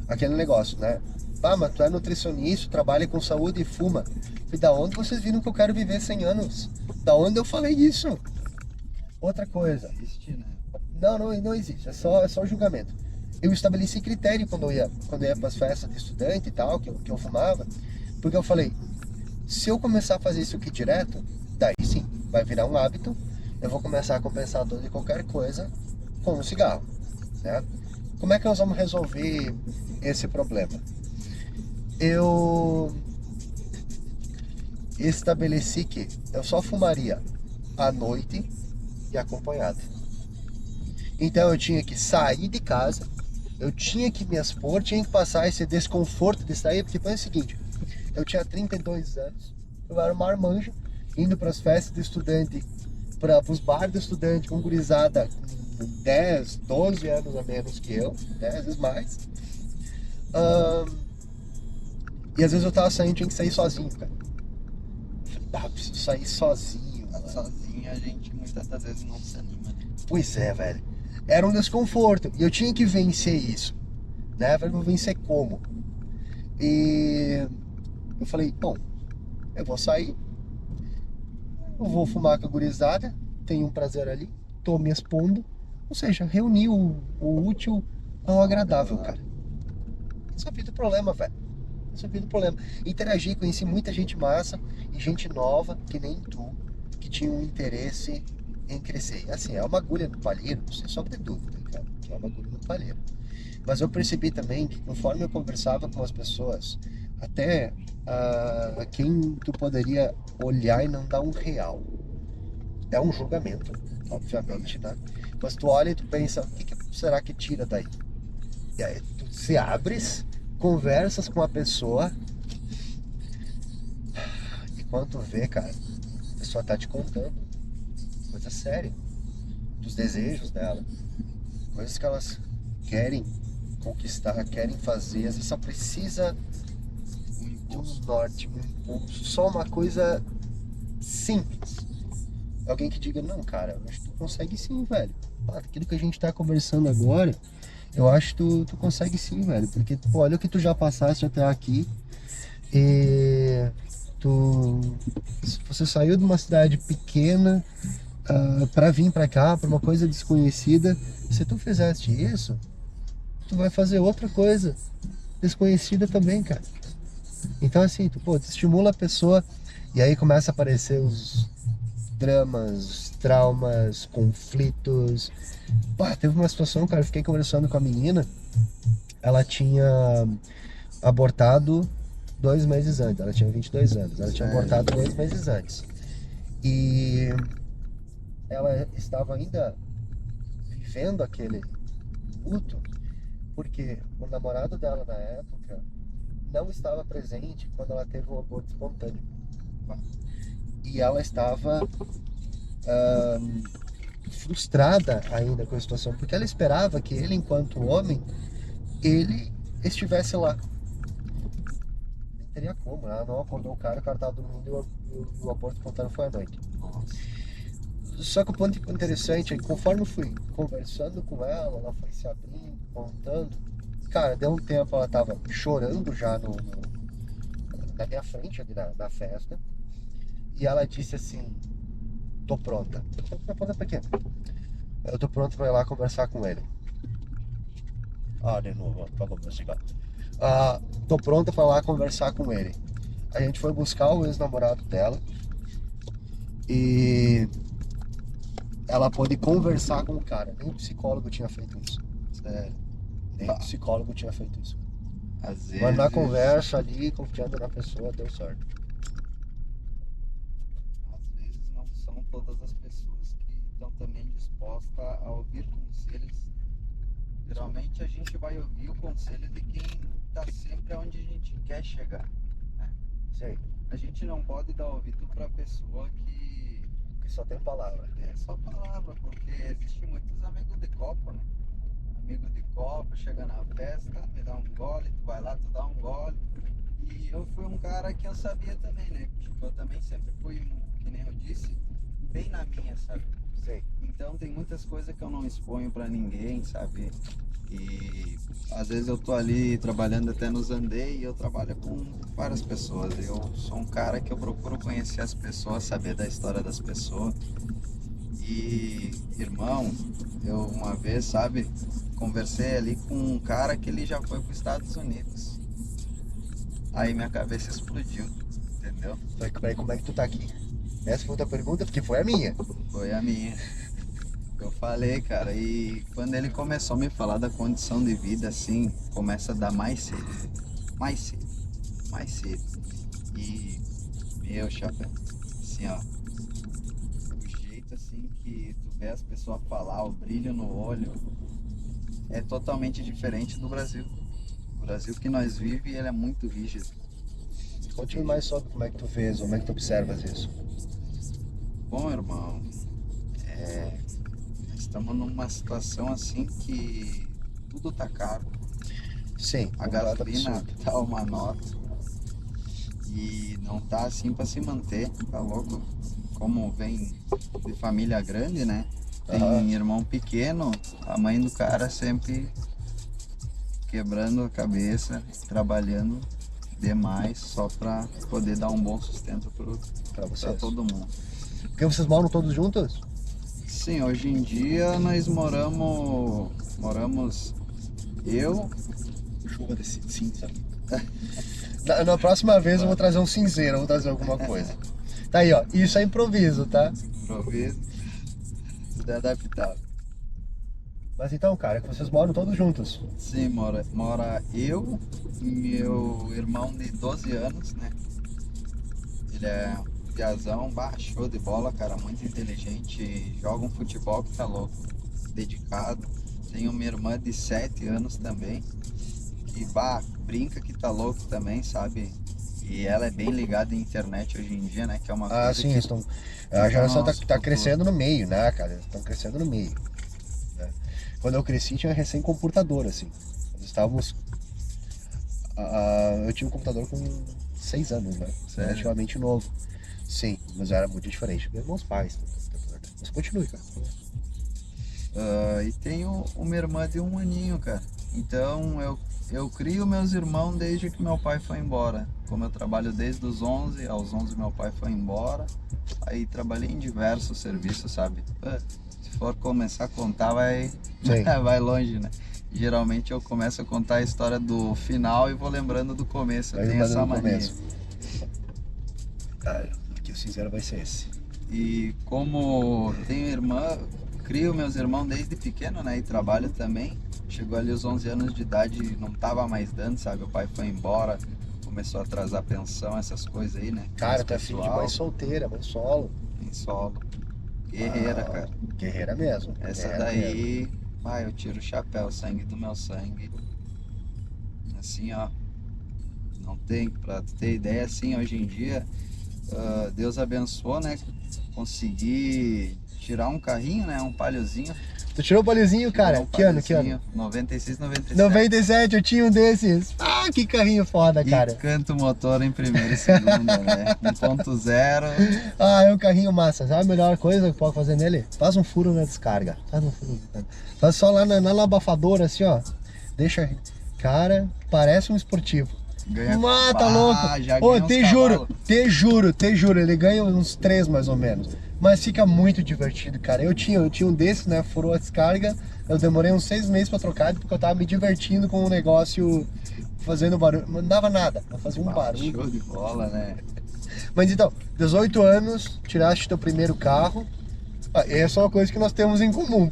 aquele negócio, né? Ah, mas tu é nutricionista, trabalha com saúde e fuma. E da onde vocês viram que eu quero viver 100 anos? Da onde eu falei isso? Outra coisa. Existe, né? Não existe, é só julgamento. Eu estabeleci critério quando eu ia para as festas de estudante e tal, que eu fumava, porque eu falei, se eu começar a fazer isso aqui direto, daí sim, vai virar um hábito, eu vou começar a compensar a dor de qualquer coisa com um cigarro, né? Como é que nós vamos resolver esse problema? Eu estabeleci que eu só fumaria à noite e acompanhado. Então eu tinha que sair de casa, eu tinha que me expor, tinha que passar esse desconforto de sair, porque foi o seguinte, eu tinha 32 anos, eu era uma marmanjo, indo para as festas de estudante, para os bares de estudante com gurizada com 10, 12 anos a menos que eu, né, às vezes mais. E às vezes eu tava saindo, tinha que sair sozinho, cara. Preciso sair sozinho, mano. Sozinho a gente muitas das vezes não se anima. Pois é, velho. Era um desconforto. E eu tinha que vencer isso. Né? Eu vou vencer como? E eu falei, bom, eu vou sair. Eu vou fumar com a gurizada. Tenho um prazer ali. Tô me expondo. Ou seja, reunir o útil ao agradável, cara. Resolvi o problema, velho. Resolvi o problema. Interagi, conheci muita gente massa e gente nova, que nem tu, que tinha um interesse em crescer. Assim, é uma agulha no palheiro, sem sombra de dúvida, cara, que é uma agulha no palheiro. Mas eu percebi também que conforme eu conversava com as pessoas, até quem tu poderia olhar e não dar um real. É um julgamento, obviamente, né? Mas tu olha e tu pensa, o que será que tira daí? E aí tu se abres, conversas com a pessoa e quando tu vê, cara, a pessoa tá te contando coisa séria dos desejos dela, coisas que elas querem conquistar, querem fazer, às vezes só precisa de um norte, um impulso, só uma coisa simples. Alguém que diga, não, cara, eu acho que tu consegue sim, velho. Aquilo que a gente tá conversando agora, Eu acho que tu consegue sim, velho. Porque, pô, olha o que tu já passaste até aqui. E tu, você saiu de uma cidade pequena para vir para cá, para uma coisa desconhecida. Se tu fizeste isso, tu vai fazer outra coisa desconhecida também, cara. Então assim, tu estimula a pessoa e aí começa a aparecer os dramas, traumas, conflitos. Pá, teve uma situação, cara, eu fiquei conversando com a menina, ela tinha abortado 2 meses antes, ela tinha 22 anos, ela tinha Sério. abortado 2 meses antes. E ela estava ainda vivendo aquele luto, porque o namorado dela na época não estava presente quando ela teve o aborto espontâneo. E ela estava frustrada ainda com a situação, porque ela esperava que ele, enquanto homem, ele estivesse lá. Nem teria como, ela não acordou o cara estava dormindo e o aborto espontâneo foi à noite. Nossa. Só que o ponto interessante é que conforme eu fui conversando com ela foi se abrindo, contando. Cara, deu um tempo, ela tava chorando já na minha frente ali na festa. E ela disse assim: tô pronta. Tô pronta pra quê? Eu tô pronto pra ir lá conversar com ele. Ah, de novo, acabou meu cigarro. Tô pronta pra ir lá conversar com ele. A gente foi buscar o ex-namorado dela e ela pôde conversar com o cara. Nem o psicólogo tinha feito isso. Sério. Nem o psicólogo tinha feito isso. Às Mas na vezes, conversa ali, confiando na pessoa, deu certo. às vezes não são todas as pessoas que estão também dispostas a ouvir conselhos. Geralmente a gente vai ouvir o conselho de quem está sempre onde a gente quer chegar, né? Sei. A gente não pode dar ouvido para pessoa Que só tem palavra. é só palavra, porque existe muitos amigos de copo, né? Amigo de copo, chega na festa, me dá um gole, tu vai lá, tu dá um gole. E eu fui um cara que eu sabia também, né? Tipo, eu também sempre fui, que nem eu disse, bem na minha, sabe? Sei. Então tem muitas coisas que eu não exponho pra ninguém, sabe? E às vezes eu tô ali trabalhando até nos andei e eu trabalho com várias pessoas. Eu sou um cara que eu procuro conhecer as pessoas, saber da história das pessoas. E, irmão, eu uma vez, sabe, conversei ali com um cara que ele já foi para os Estados Unidos. Aí minha cabeça explodiu, entendeu? Falei, como é que tu tá aqui? Essa foi outra pergunta, porque foi a minha. Foi a minha. Eu falei, cara, e quando ele começou a me falar da condição de vida, assim, começa a dar mais sede, mais sede, mais sede. E, meu chapéu, assim, ó, o jeito assim que tu vê as pessoas falar, o brilho no olho, é totalmente diferente do Brasil. O Brasil que nós vivemos, ele é muito rígido. Conte-me mais sobre como é que tu vês, como é que tu observas isso. Bom, irmão, estamos numa situação assim que tudo tá caro. Sim, A completo gasolina absurdo. tá uma nota e não tá assim para se manter, tá louco? Como vem de família grande, né? Tem Aham. irmão pequeno, a mãe do cara sempre quebrando a cabeça, trabalhando demais só para poder dar um bom sustento Pra para vocês. todo mundo. Porque vocês moram todos juntos? Sim, hoje em dia nós moramos eu, Chuva desse cinza. Na próxima vez eu vou trazer um cinzeiro, eu vou trazer alguma coisa. Tá aí, ó. Isso é improviso, tá? Provido, tudo é adaptável. Mas então, cara, é que vocês moram todos juntos. Sim, mora eu e meu irmão de 12 anos, né? Ele é um piazão, show de bola, cara, muito inteligente, joga um futebol que tá louco, dedicado. Tenho uma irmã de 7 anos também, que brinca que tá louco também, sabe? E ela é bem ligada em internet hoje em dia, né? Que é uma Ah, coisa sim, que, estão. que A tá no geração nosso tá futuro. crescendo no meio, né, cara? Estão crescendo no meio. Né? Quando eu cresci, tinha recém-computador, assim. Nós estávamos. Eu tinha um computador com 6 anos, né? Sério. Relativamente novo. Sim, mas era muito diferente. Meus pais. Mas continue, cara. E tenho uma irmã de 1 aninho, cara. Então eu crio meus irmãos desde que meu pai foi embora. Como eu trabalho desde os 11, aos 11 meu pai foi embora. Aí trabalhei em diversos serviços, sabe? Se for começar a contar, Sim. vai longe, né? Geralmente eu começo a contar a história do final e vou lembrando do começo. Eu Vai tenho lembrando essa no mania. começo. Cara, porque o sincero vai ser esse. E como tenho irmã, crio meus irmãos desde pequeno, né? E trabalho também. Chegou ali os 11 anos de idade, não tava mais dando, sabe? O pai foi embora, começou a atrasar pensão, essas coisas aí, né? Cara, Mais tu é filho de pessoal, mãe solteira, mãe solo. em solo. Guerreira, Ah, cara. guerreira mesmo. Essa Guerreira mesmo. daí, eu tiro o chapéu, sangue do meu sangue. Assim, ó. Não tem, pra tu ter ideia, assim, hoje em dia, Deus abençoou, né? Consegui tirar um carrinho, né? Um paliozinho. Tu tirou o palhozinho, cara? Um Que ano, que ano? paliozinho, 96, 97. 97, eu tinha um desses. Ah, que carrinho foda, cara. E canto motor em primeira e segunda, né? 1.0. Ah, é um carrinho massa. Sabe a melhor coisa que pode fazer nele? Faz um furo na descarga. Faz só lá na abafadora, assim, ó. Deixa... Cara, parece um esportivo. Ganha Mata, louco. já Ô, ganha uns te juro. Ele ganha uns 3 mais ou menos. Mas fica muito divertido, cara. Eu tinha um desses, né? Furou a descarga. Eu demorei uns 6 meses pra trocar, porque eu tava me divertindo com o negócio fazendo barulho. Não dava nada, mas fazia um barulho. Show de bola, né? Mas então, 18 anos, tiraste teu primeiro carro. Essa é uma coisa que nós temos em comum.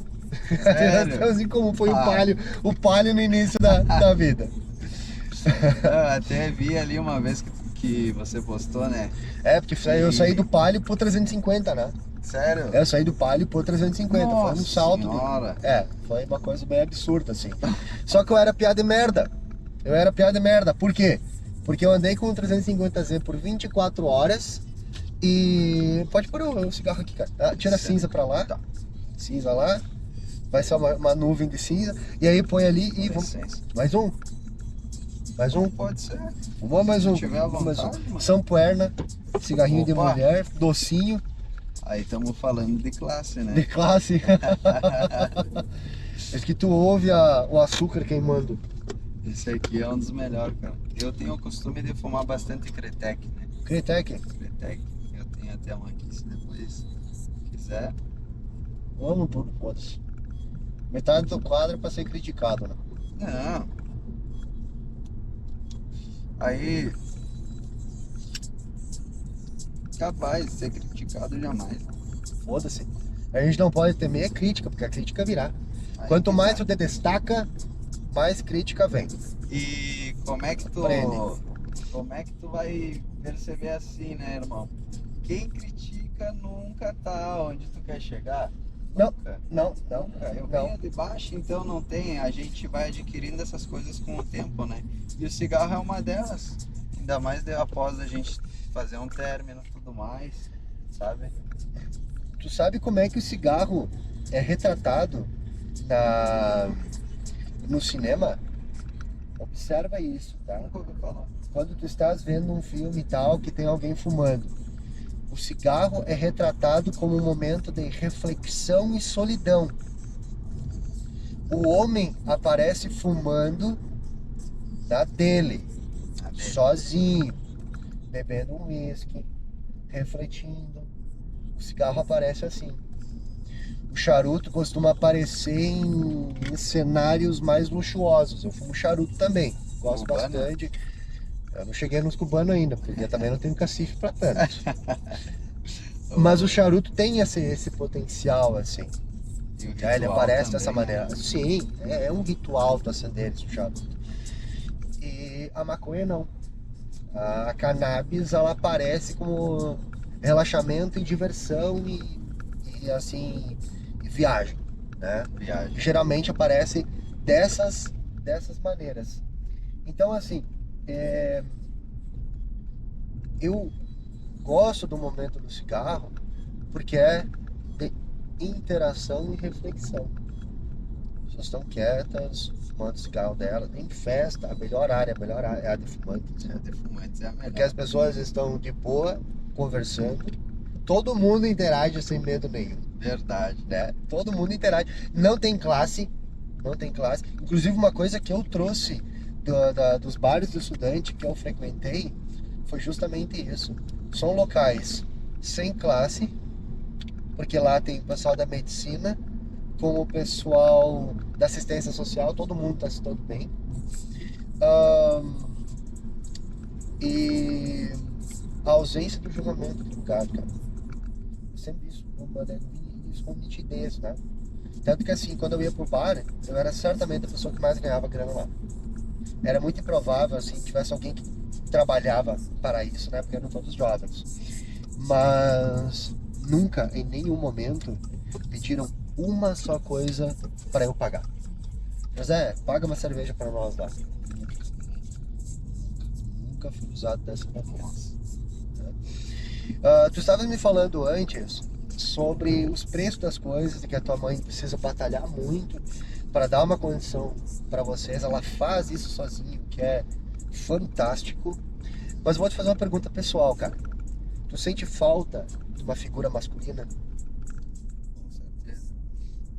Sério? Nós temos em comum, foi Ah. o Palio no início da vida. Eu até vi ali uma vez que você postou, né? É, porque eu saí do Palio pro 350, né? Sério? Eu saí do Palio pro 350, foi um Nossa salto. senhora. Foi uma coisa bem absurda, assim. Só que eu era piada de merda. Por quê? Porque eu andei com o 350Z por 24 horas e... Pode pôr o cigarro aqui, cara. Tira a cinza pra lá. Tá. Cinza lá. Vai ser uma nuvem de cinza. E aí põe ali e vamos... Mais um. Mais um. Pode ser. Vamos mais um. Se tiver à Mais um. vontade, mano. Sampuerna, cigarrinho de Opa. mulher, docinho, Aí estamos falando de classe, de né? classe. É que tu ouve o açúcar queimando. Esse aqui é um dos melhores, cara. Eu tenho o costume de fumar bastante Cretec, né? Cretec, Cretec. Eu tenho até uma aqui, se depois quiser. amo tudo, foda-se. Metade do quadro é pra ser criticado, né? Não. Aí. Capaz de ser criticado jamais. Foda-se. A gente não pode temer crítica, porque a crítica virá. Aí Quanto que mais tá. tu te destaca, mais crítica vem. E como é que tu. Aprende. Como é que tu vai perceber assim, né, irmão? Quem critica nunca tá onde tu quer chegar. Não, Nunca. não. Eu venho de baixo, então não tem. A gente vai adquirindo essas coisas com o tempo, né? E o cigarro é uma delas. Ainda mais após a gente fazer um término e tudo mais, sabe? Tu sabe como é que o cigarro é retratado no cinema? Observa isso, tá? Nunca ouvi falar. Quando tu estás vendo um filme e tal, que tem alguém fumando, o cigarro é retratado como um momento de reflexão e solidão. O homem aparece fumando na dele, sozinho, bebendo um uísque, refletindo. O cigarro aparece assim. O charuto costuma aparecer em cenários mais luxuosos. Eu fumo charuto também, gosto Cubano? bastante. Eu não cheguei nos cubanos ainda, porque eu também não tenho cacife pra tanto. Mas o charuto tem esse potencial, assim. E o Ele ritual aparece também, dessa maneira. né? Sim, é um ritual tu acender esse charuto. E a maconha não. A cannabis, ela aparece como relaxamento e diversão e assim, viagem, né? Viagem. Geralmente aparece dessas maneiras. Então, assim, eu gosto do momento do cigarro porque é de interação e reflexão. As pessoas estão quietas, fumando o cigarro dela, tem festa, a melhor área é a de fumantes. A de fumantes é a melhor. Porque as pessoas estão de boa, conversando, todo mundo interage sem medo nenhum. Verdade. né? Todo mundo interage. Não tem classe, não tem classe. Inclusive, uma coisa que eu trouxe dos bares do estudante que eu frequentei foi justamente isso. São locais sem classe, porque lá tem o pessoal da medicina, com o pessoal da assistência social, todo mundo está se dando bem. E a ausência do julgamento do lugar, cara. Eu sempre vi isso com nitidez, né? Tanto que assim, quando eu ia pro bar, eu era certamente a pessoa que mais ganhava grana lá. Era muito improvável, assim, que tivesse alguém que trabalhava para isso, né? Porque eram todos jovens. Mas nunca, em nenhum momento, pediram uma só coisa para eu pagar. José, paga uma cerveja para nós lá. Nunca fui usado dessa maneira. Tu estavas me falando antes sobre os preços das coisas e que a tua mãe precisa batalhar muito para dar uma condição para vocês. Ela faz isso sozinha, que é fantástico. Mas eu vou te fazer uma pergunta pessoal, cara. Tu sente falta de uma figura masculina? Com certeza.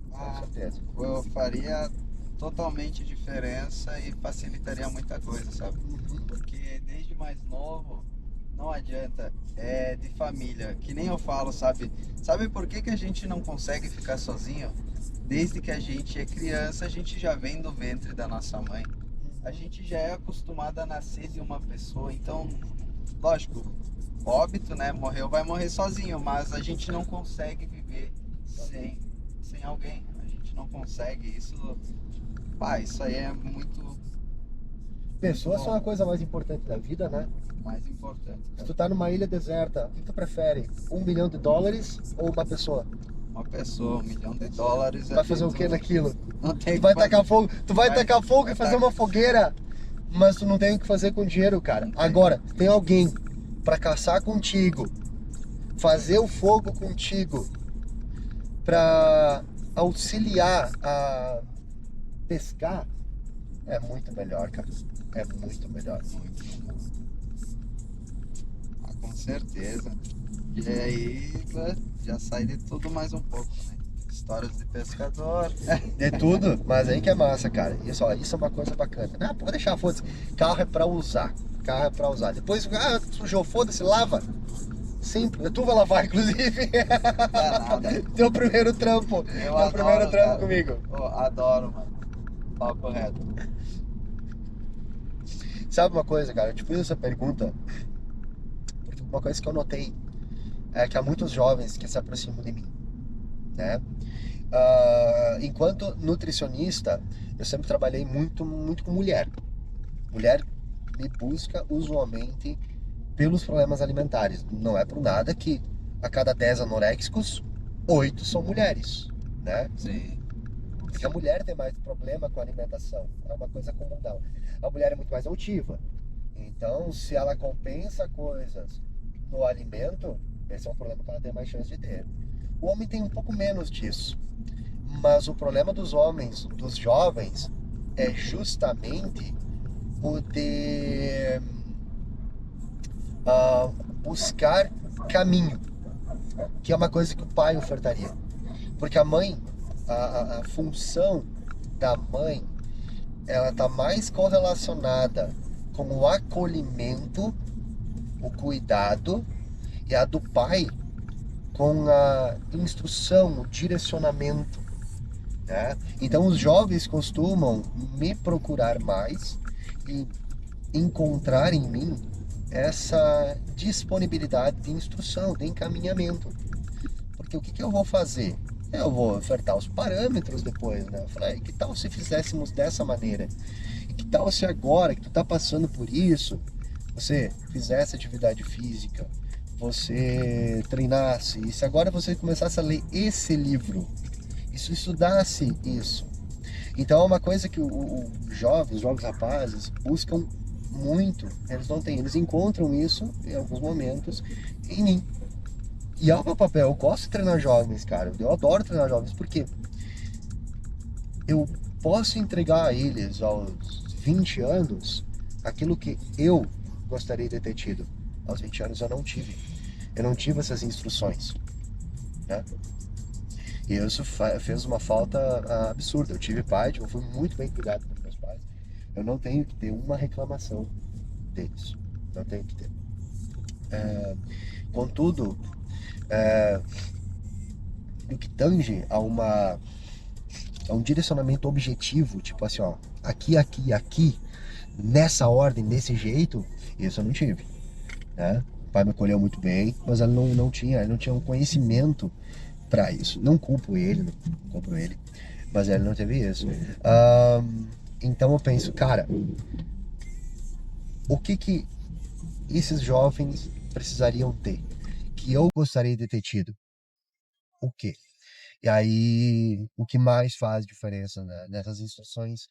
Com certeza. Eu faria totalmente diferença e facilitaria muita coisa, sabe? Porque desde mais novo, não adianta, é de família, que nem eu falo, sabe? Sabe por que que a gente não consegue ficar sozinho? Desde que a gente é criança, a gente já vem do ventre da nossa mãe. A gente já é acostumado a nascer de uma pessoa, então, lógico, óbito, né? Morreu, vai morrer sozinho, mas a gente não consegue viver sem alguém. A gente não consegue. Isso aí é muito Pessoas bom, são a coisa mais importante da vida, né? mais importante. Se tu tá numa ilha deserta, o que tu prefere? $1 milhão ou uma pessoa? Uma pessoa, $1 milhão é Vai fazer o tudo. que naquilo? Não tem Tu vai que tacar fogo, tacar fogo vai e fazer uma fogueira, mas tu não tem o que fazer com dinheiro, cara. Agora, tem alguém pra caçar contigo, fazer o fogo contigo, pra auxiliar a pescar, é muito melhor, cara. É muito melhor. Com certeza. E aí já sai de tudo mais um pouco, né? Histórias de pescador. De tudo, mas aí que é massa, cara. Isso, ó, isso é uma coisa bacana. Ah, pode deixar, foda-se. Carro é pra usar. Carro é pra usar. Depois, sujou, foda-se, lava. Simples. Tu vai lavar, inclusive. Nada. Teu primeiro trampo. Teu primeiro trampo cara. comigo. Eu adoro, mano. Papo reto. Sabe uma coisa, cara? Eu te fiz essa pergunta porque uma coisa que eu notei é que há muitos jovens que se aproximam de mim, né? Enquanto nutricionista, eu sempre trabalhei muito, muito com mulher. Mulher me busca usualmente pelos problemas alimentares. Não é por nada que a cada 10 anoréxicos, 8 são mulheres, né? Sim. Porque a mulher tem mais problema com a alimentação. É uma coisa comum dela. A mulher é muito mais altiva. Então, se ela compensa coisas no alimento, esse é um problema que ela tem mais chance de ter. O homem tem um pouco menos disso. Mas o problema dos homens, dos jovens, é justamente o de buscar caminho, que é uma coisa que o pai ofertaria. Porque a mãe, a função da mãe, ela está mais correlacionada com o acolhimento, o cuidado, e a do pai com a instrução, o direcionamento, né? Então os jovens costumam me procurar mais e encontrar em mim essa disponibilidade de instrução, de encaminhamento. Porque o que eu vou fazer? Eu vou ofertar os parâmetros depois, né? Eu falei, que tal se fizéssemos dessa maneira? E que tal se agora que tu tá passando por isso, você fizesse atividade física, você treinasse, e se agora você começasse a ler esse livro, isso estudasse isso. Então é uma coisa que os jovens rapazes buscam muito, eles encontram isso em alguns momentos em mim. E é o meu papel, eu gosto de treinar jovens, cara, eu adoro treinar jovens, porque eu posso entregar a eles aos 20 anos aquilo que eu gostaria de ter tido. Aos 20 anos eu não tive essas instruções, né? E isso fez uma falta absurda. Eu tive pai, eu fui muito bem cuidado pelos meus pais. Eu não tenho que ter uma reclamação deles. Não tenho que ter. Contudo, no que tange a um direcionamento objetivo, tipo assim, ó, aqui, aqui, aqui, nessa ordem, desse jeito, isso eu não tive, né? O pai me acolheu muito bem, mas ele não tinha um conhecimento para isso. Não culpo ele, não culpo ele, mas ele não teve isso. Então eu penso, cara, o que esses jovens precisariam ter? Que eu gostaria de ter tido? O quê? E aí, o que mais faz diferença, né, nessas instruções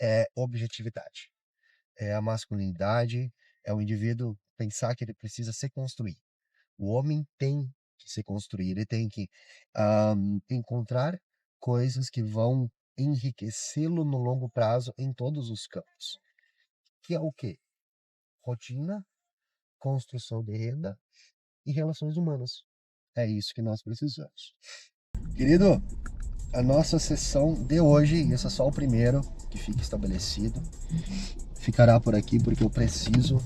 é objetividade, é a masculinidade, é o indivíduo pensar que ele precisa se construir. O homem tem que se construir, ele tem que encontrar coisas que vão enriquecê-lo no longo prazo em todos os campos. Que é o quê? Rotina, construção de renda e relações humanas. É isso que nós precisamos. Querido, a nossa sessão de hoje, e esse é só o primeiro que fica estabelecido, ficará por aqui porque eu preciso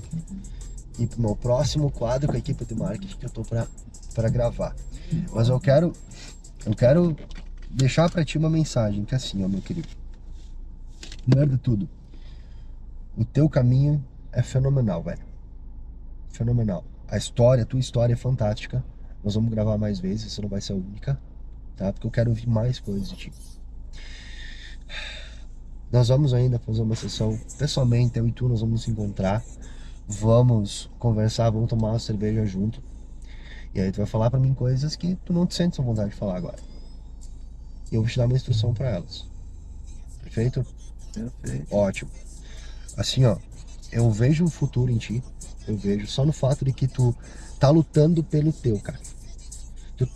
ir para o meu próximo quadro com a equipe de marketing que eu tô para gravar. Mas eu quero deixar para ti uma mensagem que é assim, ó, meu querido. Primeiro de tudo, o teu caminho é fenomenal, velho. Fenomenal. A tua história é fantástica. Nós vamos gravar mais vezes, você não vai ser a única, tá? Porque eu quero ouvir mais coisas de ti. Nós vamos ainda fazer uma sessão pessoalmente, eu e tu, nós vamos nos encontrar, vamos conversar, vamos tomar uma cerveja junto. E aí tu vai falar pra mim coisas que tu não te sente à vontade de falar agora. E eu vou te dar uma instrução pra elas. Perfeito? Perfeito. Ótimo. Assim, ó, eu vejo um futuro em ti, eu vejo só no fato de que tu tá lutando pelo teu, cara.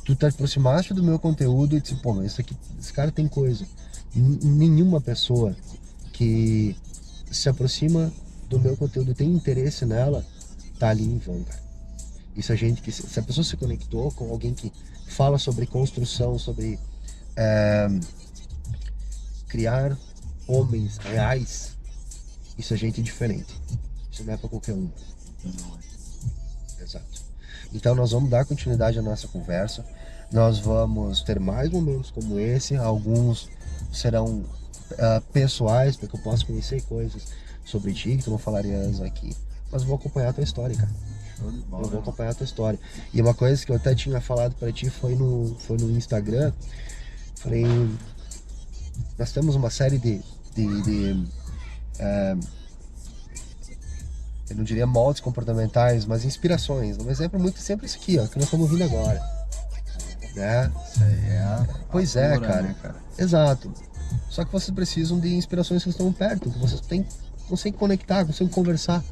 Tu te aproximaste do meu conteúdo e disse, pô, mas esse cara tem coisa. Nenhuma pessoa que se aproxima do meu conteúdo tem interesse nela, tá ali em vão, cara. E se a pessoa se conectou com alguém que fala sobre construção, sobre criar homens reais, isso é gente diferente. Isso não é pra qualquer um. Exato. Então nós vamos dar continuidade à nossa conversa. Nós vamos ter mais momentos como esse. Alguns serão pessoais, para que eu possa conhecer coisas sobre ti que tu não falarias aqui. Mas eu vou acompanhar a tua história, cara. Eu vou acompanhar a tua história. E uma coisa que eu até tinha falado para ti foi no Instagram. Falei, nós temos uma série eu não diria moldes comportamentais, mas inspirações. Um exemplo muito sempre isso aqui, ó, que nós estamos ouvindo agora. Né? Isso aí é a Pois pura, é, cara. né, cara? Exato. Só que vocês precisam de inspirações que estão perto, que vocês conseguem conectar, conseguem conversar.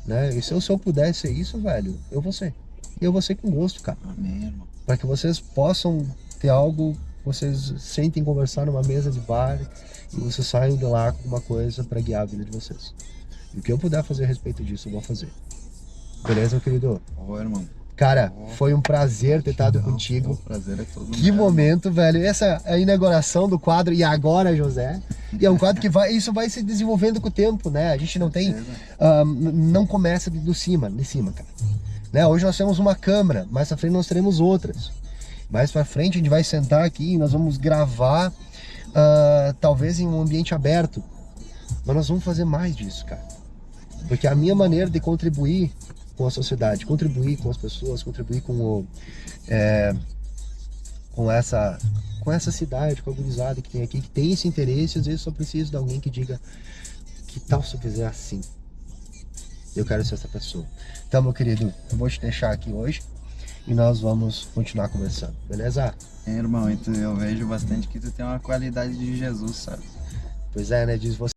Né? E se eu pudesse ser isso, velho, eu vou ser. E eu vou ser com gosto, cara. Amém, irmão. Para que vocês possam ter algo, vocês sentem conversar numa mesa de bar e vocês saiam de lá com uma coisa para guiar a vida de vocês. E o que eu puder fazer a respeito disso, eu vou fazer. Beleza, meu querido? Ô, irmão. Cara, foi um prazer ter estado contigo. O prazer é todo Que meu, momento, velho. Essa é a inauguração do quadro E Agora, José. E é um quadro que isso vai se desenvolvendo com o tempo, né? A gente não tem, não começa de cima, cara. Né? Hoje nós temos uma câmera, mais pra frente nós teremos outras. Mais pra frente a gente vai sentar aqui e nós vamos gravar, talvez em um ambiente aberto. Mas nós vamos fazer mais disso, cara. Porque a minha maneira de contribuir com a sociedade, contribuir com as pessoas, contribuir com essa cidade, com a gurizada que tem aqui, que tem esse interesse, às vezes só preciso de alguém que diga que tal se eu fizer assim. Eu quero ser essa pessoa. Então, meu querido, eu vou te deixar aqui hoje e nós vamos continuar conversando, beleza? irmão, eu vejo bastante que tu tem uma qualidade de Jesus, sabe? Pois é, né? Diz você.